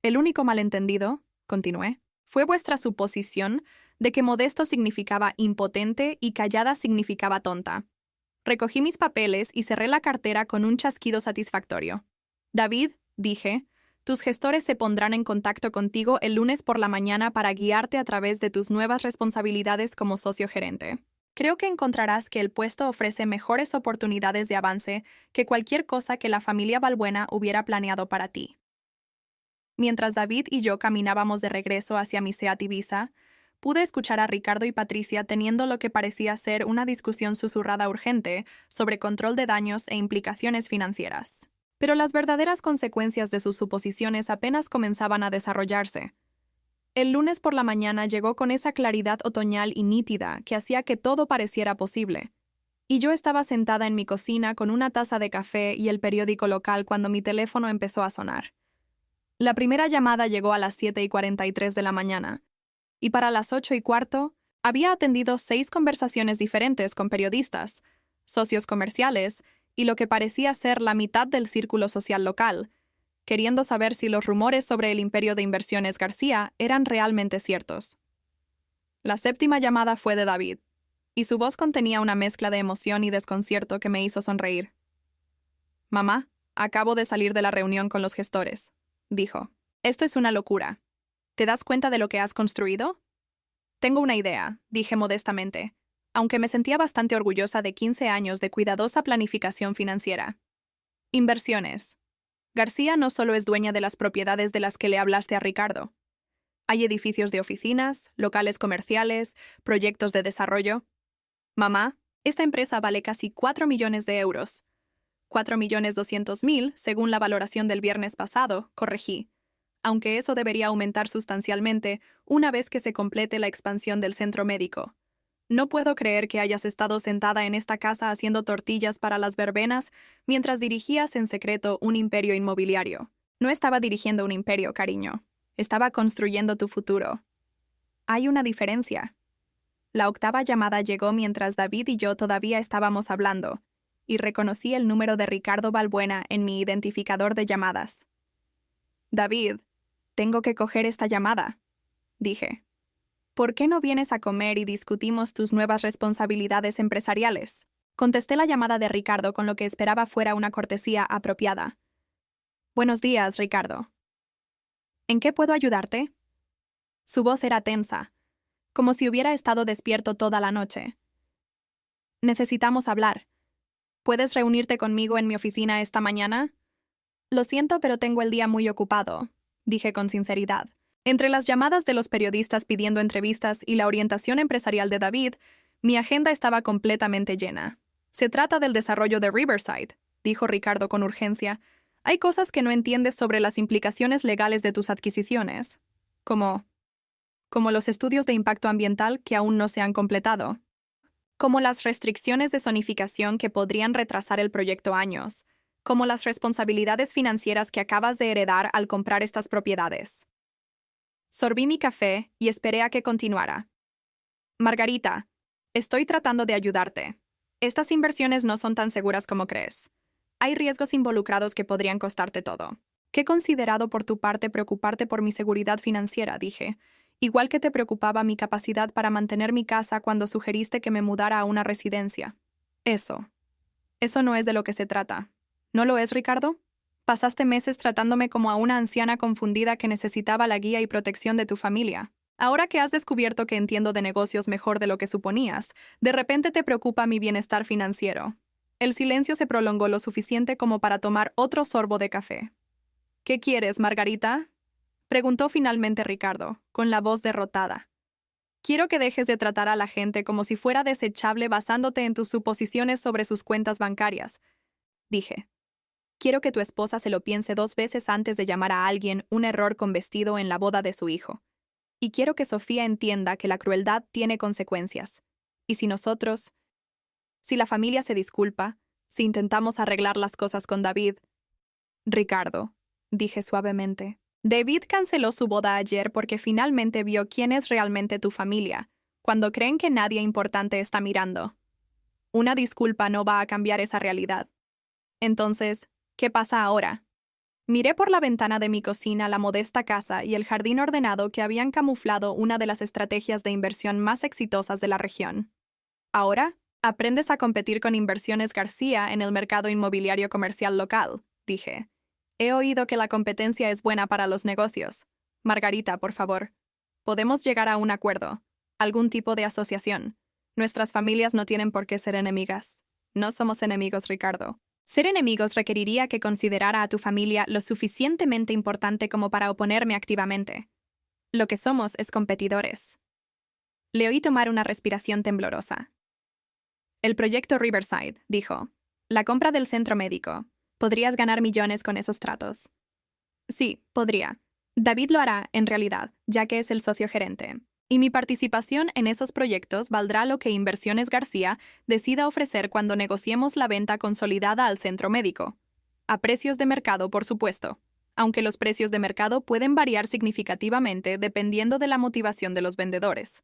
«El único malentendido», continué, «fue vuestra suposición de que modesto significaba impotente y callada significaba tonta. Recogí mis papeles y cerré la cartera con un chasquido satisfactorio. David, dije, tus gestores se pondrán en contacto contigo el lunes por la mañana para guiarte a través de tus nuevas responsabilidades como socio gerente. Creo que encontrarás que el puesto ofrece mejores oportunidades de avance que cualquier cosa que la familia Balbuena hubiera planeado para ti». Mientras David y yo caminábamos de regreso hacia mi Seat Ibiza, pude escuchar a Ricardo y Patricia teniendo lo que parecía ser una discusión susurrada urgente sobre control de daños e implicaciones financieras. Pero las verdaderas consecuencias de sus suposiciones apenas comenzaban a desarrollarse. El lunes por la mañana llegó con esa claridad otoñal y nítida que hacía que todo pareciera posible. Y yo estaba sentada en mi cocina con una taza de café y el periódico local cuando mi teléfono empezó a sonar. La primera llamada llegó a las 7:43 de la mañana, y para las 8:15 había atendido 6 conversaciones diferentes con periodistas, socios comerciales y lo que parecía ser la mitad del círculo social local, queriendo saber si los rumores sobre el imperio de inversiones García eran realmente ciertos. La séptima llamada fue de David, y su voz contenía una mezcla de emoción y desconcierto que me hizo sonreír. «Mamá, acabo de salir de la reunión con los gestores», dijo. «Esto es una locura. ¿Te das cuenta de lo que has construido?» «Tengo una idea», dije modestamente, aunque me sentía bastante orgullosa de 15 años de cuidadosa planificación financiera. Inversiones. García no solo es dueña de las propiedades de las que le hablaste a Ricardo. Hay edificios de oficinas, locales comerciales, proyectos de desarrollo. Mamá, esta empresa vale casi 4 millones de euros. 4.200.000, según la valoración del viernes pasado, corregí, aunque eso debería aumentar sustancialmente una vez que se complete la expansión del centro médico. No puedo creer que hayas estado sentada en esta casa haciendo tortillas para las verbenas mientras dirigías en secreto un imperio inmobiliario. No estaba dirigiendo un imperio, cariño. Estaba construyendo tu futuro. Hay una diferencia. La octava llamada llegó mientras David y yo todavía estábamos hablando, y reconocí el número de Ricardo Balbuena en mi identificador de llamadas. «David, tengo que coger esta llamada», dije. «¿Por qué no vienes a comer y discutimos tus nuevas responsabilidades empresariales?» Contesté la llamada de Ricardo con lo que esperaba fuera una cortesía apropiada. «Buenos días, Ricardo. ¿En qué puedo ayudarte?» Su voz era tensa, como si hubiera estado despierto toda la noche. «Necesitamos hablar. ¿Puedes reunirte conmigo en mi oficina esta mañana?» «Lo siento, pero tengo el día muy ocupado», dije con sinceridad. Entre las llamadas de los periodistas pidiendo entrevistas y la orientación empresarial de David, mi agenda estaba completamente llena. «Se trata del desarrollo de Riverside», dijo Ricardo con urgencia. «Hay cosas que no entiendes sobre las implicaciones legales de tus adquisiciones, como los estudios de impacto ambiental que aún no se han completado, como las restricciones de zonificación que podrían retrasar el proyecto años, como las responsabilidades financieras que acabas de heredar al comprar estas propiedades». Sorbí mi café y esperé a que continuara. «Margarita, estoy tratando de ayudarte. Estas inversiones no son tan seguras como crees. Hay riesgos involucrados que podrían costarte todo. Qué considerado por tu parte preocuparte por mi seguridad financiera», dije, igual que te preocupaba mi capacidad para mantener mi casa cuando sugeriste que me mudara a una residencia. Eso no es de lo que se trata. ¿No lo es, Ricardo? Pasaste meses tratándome como a una anciana confundida que necesitaba la guía y protección de tu familia. Ahora que has descubierto que entiendo de negocios mejor de lo que suponías, de repente te preocupa mi bienestar financiero. El silencio se prolongó lo suficiente como para tomar otro sorbo de café. «¿Qué quieres, Margarita?», preguntó finalmente Ricardo, con la voz derrotada. «Quiero que dejes de tratar a la gente como si fuera desechable basándote en tus suposiciones sobre sus cuentas bancarias», dije. «Quiero que tu esposa se lo piense 2 veces antes de llamar a alguien un error con vestido en la boda de su hijo. Y quiero que Sofía entienda que la crueldad tiene consecuencias. Y si la familia se disculpa, si intentamos arreglar las cosas con David». «Ricardo», dije suavemente, «David canceló su boda ayer porque finalmente vio quién es realmente tu familia, cuando creen que nadie importante está mirando. Una disculpa no va a cambiar esa realidad. Entonces, ¿qué pasa ahora?» Miré por la ventana de mi cocina la modesta casa y el jardín ordenado que habían camuflado una de las estrategias de inversión más exitosas de la región. «Ahora, aprendes a competir con Inversiones García en el mercado inmobiliario comercial local», dije. «He oído que la competencia es buena para los negocios. Margarita, por favor. Podemos llegar a un acuerdo, algún tipo de asociación. Nuestras familias no tienen por qué ser enemigas. No somos enemigos, Ricardo. Ser enemigos requeriría que considerara a tu familia lo suficientemente importante como para oponerme activamente. Lo que somos es competidores». Le oí tomar una respiración temblorosa. «El proyecto Riverside», dijo. «La compra del centro médico. Podrías ganar millones con esos tratos». «Sí, podría. David lo hará, en realidad, ya que es el socio gerente. Y mi participación en esos proyectos valdrá lo que Inversiones García decida ofrecer cuando negociemos la venta consolidada al centro médico. A precios de mercado, por supuesto, aunque los precios de mercado pueden variar significativamente dependiendo de la motivación de los vendedores».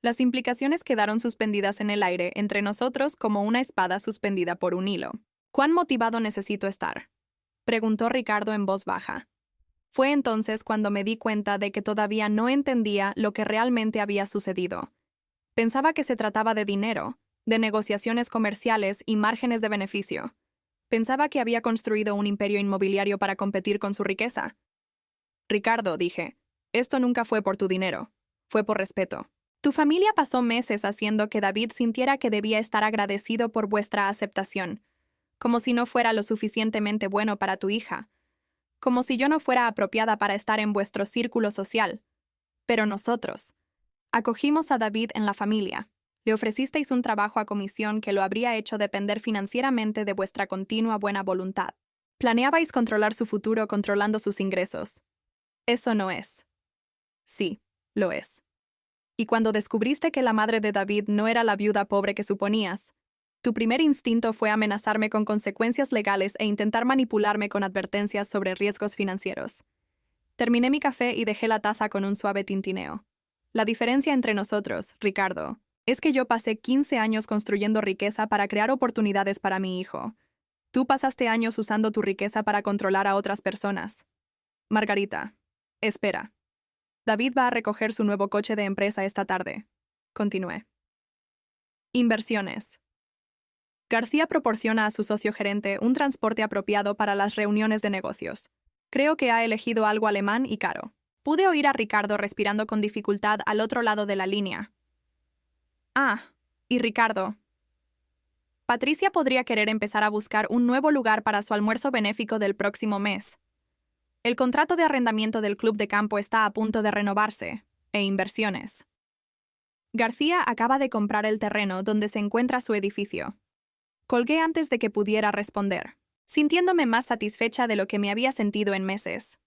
Las implicaciones quedaron suspendidas en el aire entre nosotros como una espada suspendida por un hilo. «¿Cuán motivado necesito estar?», Preguntó Ricardo en voz baja. Fue entonces cuando me di cuenta de que todavía no entendía lo que realmente había sucedido. Pensaba que se trataba de dinero, de negociaciones comerciales y márgenes de beneficio. Pensaba que había construido un imperio inmobiliario para competir con su riqueza. Ricardo, dije, esto nunca fue por tu dinero, fue por respeto. Tu familia pasó meses haciendo que David sintiera que debía estar agradecido por vuestra aceptación, como si no fuera lo suficientemente bueno para tu hija, como si yo no fuera apropiada para estar en vuestro círculo social. Pero nosotros acogimos a David en la familia. Le ofrecisteis un trabajo a comisión que lo habría hecho depender financieramente de vuestra continua buena voluntad. Planeabais controlar su futuro controlando sus ingresos. Eso no es. Sí, lo es. Y cuando descubriste que la madre de David no era la viuda pobre que suponías, tu primer instinto fue amenazarme con consecuencias legales e intentar manipularme con advertencias sobre riesgos financieros. Terminé mi café y dejé la taza con un suave tintineo. La diferencia entre nosotros, Ricardo, es que yo pasé 15 años construyendo riqueza para crear oportunidades para mi hijo. Tú pasaste años usando tu riqueza para controlar a otras personas. Margarita, espera. David va a recoger su nuevo coche de empresa esta tarde. Continué. Inversiones. García proporciona a su socio gerente un transporte apropiado para las reuniones de negocios. Creo que ha elegido algo alemán y caro. Pude oír a Ricardo respirando con dificultad al otro lado de la línea. Ah, y Ricardo. Patricia podría querer empezar a buscar un nuevo lugar para su almuerzo benéfico del próximo mes. El contrato de arrendamiento del club de campo está a punto de renovarse, e inversiones. García acaba de comprar el terreno donde se encuentra su edificio. Colgué antes de que pudiera responder, sintiéndome más satisfecha de lo que me había sentido en meses.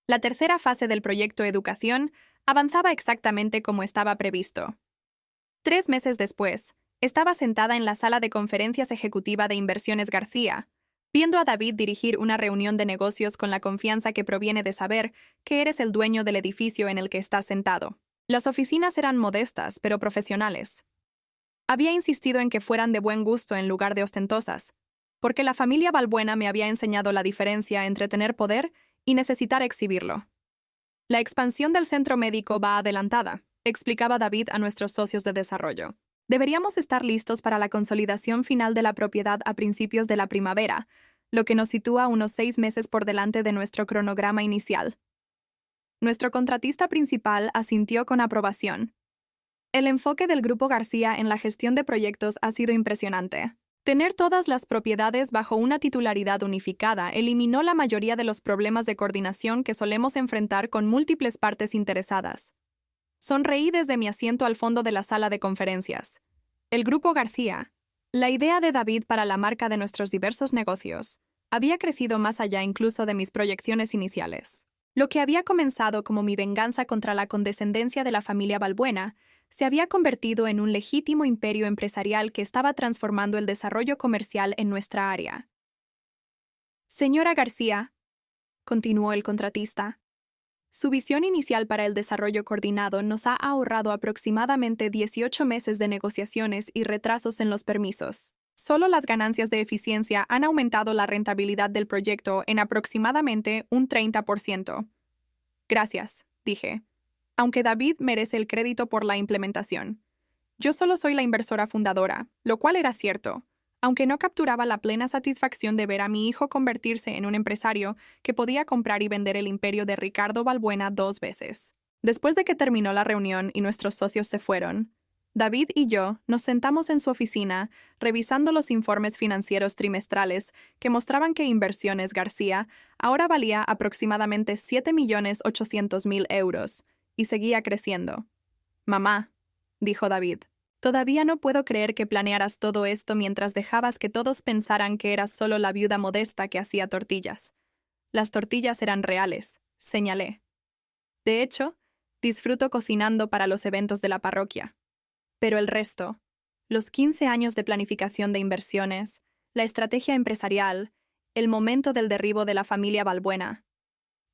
La tercera fase del proyecto Educación avanzaba exactamente como estaba previsto. 3 meses después, estaba sentada en la sala de conferencias ejecutiva de Inversiones García, viendo a David dirigir una reunión de negocios con la confianza que proviene de saber que eres el dueño del edificio en el que estás sentado. Las oficinas eran modestas, pero profesionales. Había insistido en que fueran de buen gusto en lugar de ostentosas, porque la familia Balbuena me había enseñado la diferencia entre tener poder y necesitar exhibirlo. La expansión del centro médico va adelantada, explicaba David a nuestros socios de desarrollo. Deberíamos estar listos para la consolidación final de la propiedad a principios de la primavera, lo que nos sitúa unos 6 meses por delante de nuestro cronograma inicial. Nuestro contratista principal asintió con aprobación. El enfoque del Grupo García en la gestión de proyectos ha sido impresionante. Tener todas las propiedades bajo una titularidad unificada eliminó la mayoría de los problemas de coordinación que solemos enfrentar con múltiples partes interesadas. Sonreí desde mi asiento al fondo de la sala de conferencias. El Grupo García, la idea de David para la marca de nuestros diversos negocios, había crecido más allá incluso de mis proyecciones iniciales. Lo que había comenzado como mi venganza contra la condescendencia de la familia Balbuena se había convertido en un legítimo imperio empresarial que estaba transformando el desarrollo comercial en nuestra área. Señora García, continuó el contratista, su visión inicial para el desarrollo coordinado nos ha ahorrado aproximadamente 18 meses de negociaciones y retrasos en los permisos. Solo las ganancias de eficiencia han aumentado la rentabilidad del proyecto en aproximadamente un 30%. Gracias, dije, aunque David merece el crédito por la implementación. Yo solo soy la inversora fundadora, lo cual era cierto, aunque no capturaba la plena satisfacción de ver a mi hijo convertirse en un empresario que podía comprar y vender el imperio de Ricardo Balbuena 2 veces. Después de que terminó la reunión y nuestros socios se fueron, David y yo nos sentamos en su oficina revisando los informes financieros trimestrales que mostraban que Inversiones García ahora valía aproximadamente 7.800.000 euros y seguía creciendo. Mamá, dijo David, todavía no puedo creer que planearas todo esto mientras dejabas que todos pensaran que eras solo la viuda modesta que hacía tortillas. Las tortillas eran reales, señalé. De hecho, disfruto cocinando para los eventos de la parroquia. Pero el resto, los 15 años de planificación de inversiones, la estrategia empresarial, el momento del derribo de la familia Balbuena.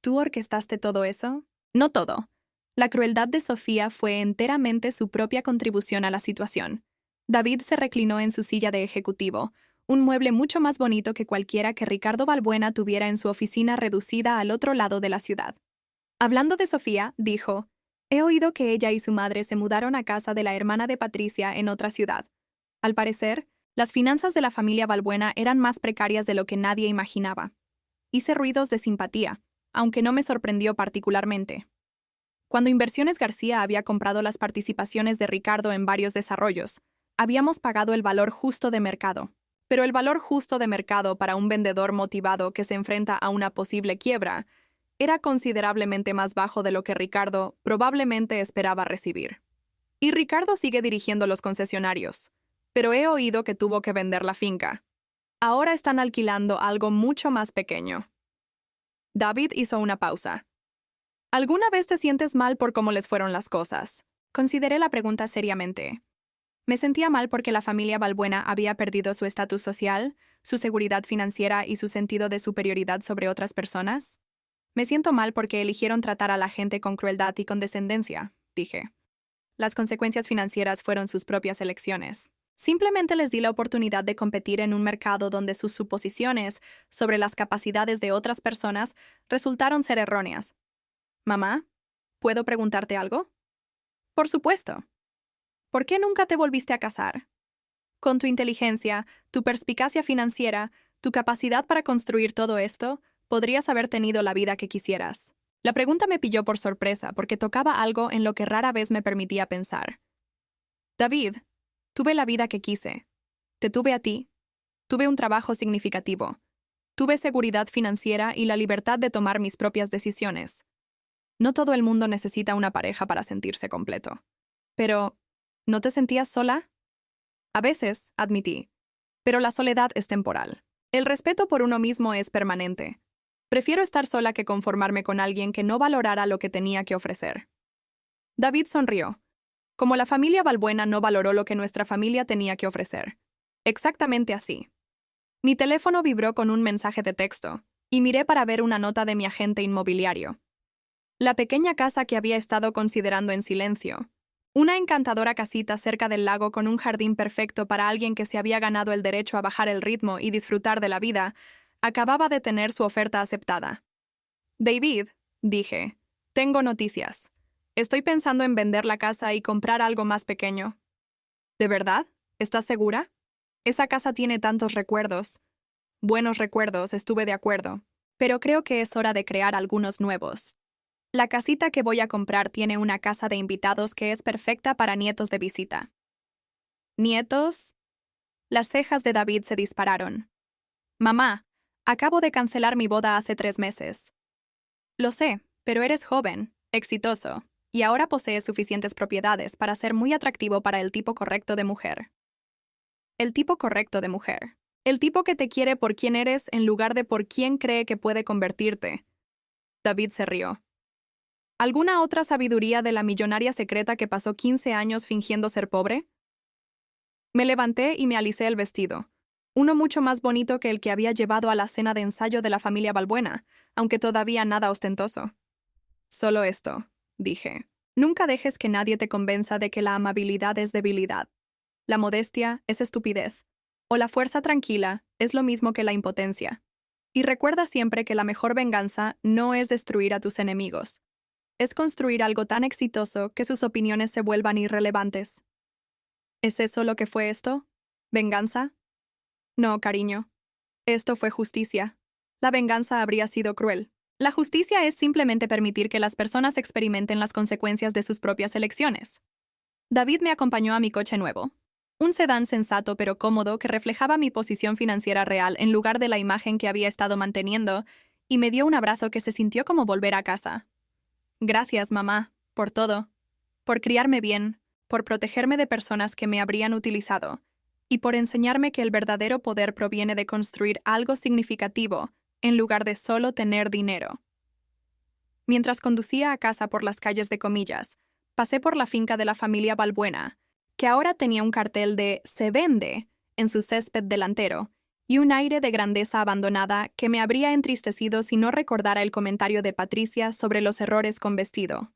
¿Tú orquestaste todo eso? No todo. La crueldad de Sofía fue enteramente su propia contribución a la situación. David se reclinó en su silla de ejecutivo, un mueble mucho más bonito que cualquiera que Ricardo Balbuena tuviera en su oficina reducida al otro lado de la ciudad. Hablando de Sofía, dijo, he oído que ella y su madre se mudaron a casa de la hermana de Patricia en otra ciudad. Al parecer, las finanzas de la familia Balbuena eran más precarias de lo que nadie imaginaba. Hice ruidos de simpatía, aunque no me sorprendió particularmente. Cuando Inversiones García había comprado las participaciones de Ricardo en varios desarrollos, habíamos pagado el valor justo de mercado. Pero el valor justo de mercado para un vendedor motivado que se enfrenta a una posible quiebra era considerablemente más bajo de lo que Ricardo probablemente esperaba recibir. Y Ricardo sigue dirigiendo los concesionarios, pero he oído que tuvo que vender la finca. Ahora están alquilando algo mucho más pequeño. David hizo una pausa. ¿Alguna vez te sientes mal por cómo les fueron las cosas? Consideré la pregunta seriamente. Me sentía mal porque la familia Balbuena había perdido su estatus social, su seguridad financiera y su sentido de superioridad sobre otras personas. Me siento mal porque eligieron tratar a la gente con crueldad y condescendencia, dije. Las consecuencias financieras fueron sus propias elecciones. Simplemente les di la oportunidad de competir en un mercado donde sus suposiciones sobre las capacidades de otras personas resultaron ser erróneas. Mamá, ¿puedo preguntarte algo? Por supuesto. ¿Por qué nunca te volviste a casar? Con tu inteligencia, tu perspicacia financiera, tu capacidad para construir todo esto, podrías haber tenido la vida que quisieras. La pregunta me pilló por sorpresa porque tocaba algo en lo que rara vez me permitía pensar. David, tuve la vida que quise. Te tuve a ti. Tuve un trabajo significativo. Tuve seguridad financiera y la libertad de tomar mis propias decisiones. No todo el mundo necesita una pareja para sentirse completo. Pero, ¿no te sentías sola? A veces, admití. Pero la soledad es temporal. El respeto por uno mismo es permanente. Prefiero estar sola que conformarme con alguien que no valorara lo que tenía que ofrecer. David sonrió. Como la familia Balbuena no valoró lo que nuestra familia tenía que ofrecer. Exactamente así. Mi teléfono vibró con un mensaje de texto, y miré para ver una nota de mi agente inmobiliario. La pequeña casa que había estado considerando en silencio. Una encantadora casita cerca del lago con un jardín perfecto para alguien que se había ganado el derecho a bajar el ritmo y disfrutar de la vida, acababa de tener su oferta aceptada. David, dije, tengo noticias. Estoy pensando en vender la casa y comprar algo más pequeño. ¿De verdad? ¿Estás segura? Esa casa tiene tantos recuerdos. Buenos recuerdos, estuve de acuerdo. Pero creo que es hora de crear algunos nuevos. La casita que voy a comprar tiene una casa de invitados que es perfecta para nietos de visita. ¿Nietos? Las cejas de David se dispararon. Mamá, acabo de cancelar mi boda hace 3 meses. Lo sé, pero eres joven, exitoso, y ahora posees suficientes propiedades para ser muy atractivo para el tipo correcto de mujer. El tipo correcto de mujer. El tipo que te quiere por quien eres en lugar de por quien cree que puede convertirte. David se rió. ¿Alguna otra sabiduría de la millonaria secreta que pasó 15 años fingiendo ser pobre? Me levanté y me alicé el vestido. Uno mucho más bonito que el que había llevado a la cena de ensayo de la familia Balbuena, aunque todavía nada ostentoso. Solo esto, dije. Nunca dejes que nadie te convenza de que la amabilidad es debilidad. La modestia es estupidez. O la fuerza tranquila es lo mismo que la impotencia. Y recuerda siempre que la mejor venganza no es destruir a tus enemigos. Es construir algo tan exitoso que sus opiniones se vuelvan irrelevantes. ¿Es eso lo que fue esto? ¿Venganza? No, cariño. Esto fue justicia. La venganza habría sido cruel. La justicia es simplemente permitir que las personas experimenten las consecuencias de sus propias elecciones. David me acompañó a mi coche nuevo. Un sedán sensato pero cómodo que reflejaba mi posición financiera real en lugar de la imagen que había estado manteniendo, y me dio un abrazo que se sintió como volver a casa. Gracias, mamá, por todo. Por criarme bien, por protegerme de personas que me habrían utilizado, y por enseñarme que el verdadero poder proviene de construir algo significativo en lugar de solo tener dinero. Mientras conducía a casa por las calles de Comillas, pasé por la finca de la familia Balbuena, que ahora tenía un cartel de «Se vende» en su césped delantero, y un aire de grandeza abandonada que me habría entristecido si no recordara el comentario de Patricia sobre los errores con vestido.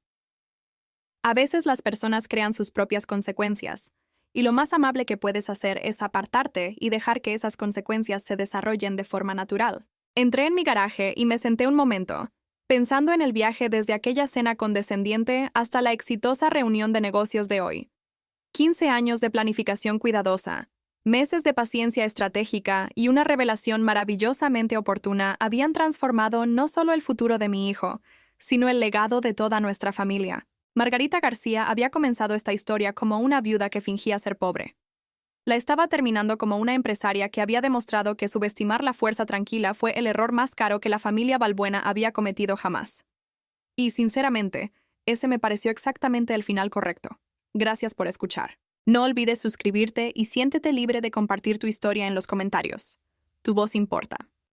A veces las personas crean sus propias consecuencias, y lo más amable que puedes hacer es apartarte y dejar que esas consecuencias se desarrollen de forma natural. Entré en mi garaje y me senté un momento, pensando en el viaje desde aquella cena condescendiente hasta la exitosa reunión de negocios de hoy. 15 años de planificación cuidadosa, meses de paciencia estratégica y una revelación maravillosamente oportuna habían transformado no solo el futuro de mi hijo, sino el legado de toda nuestra familia. Margarita García había comenzado esta historia como una viuda que fingía ser pobre. La estaba terminando como una empresaria que había demostrado que subestimar la fuerza tranquila fue el error más caro que la familia Balbuena había cometido jamás. Y, sinceramente, ese me pareció exactamente el final correcto. Gracias por escuchar. No olvides suscribirte y siéntete libre de compartir tu historia en los comentarios. Tu voz importa.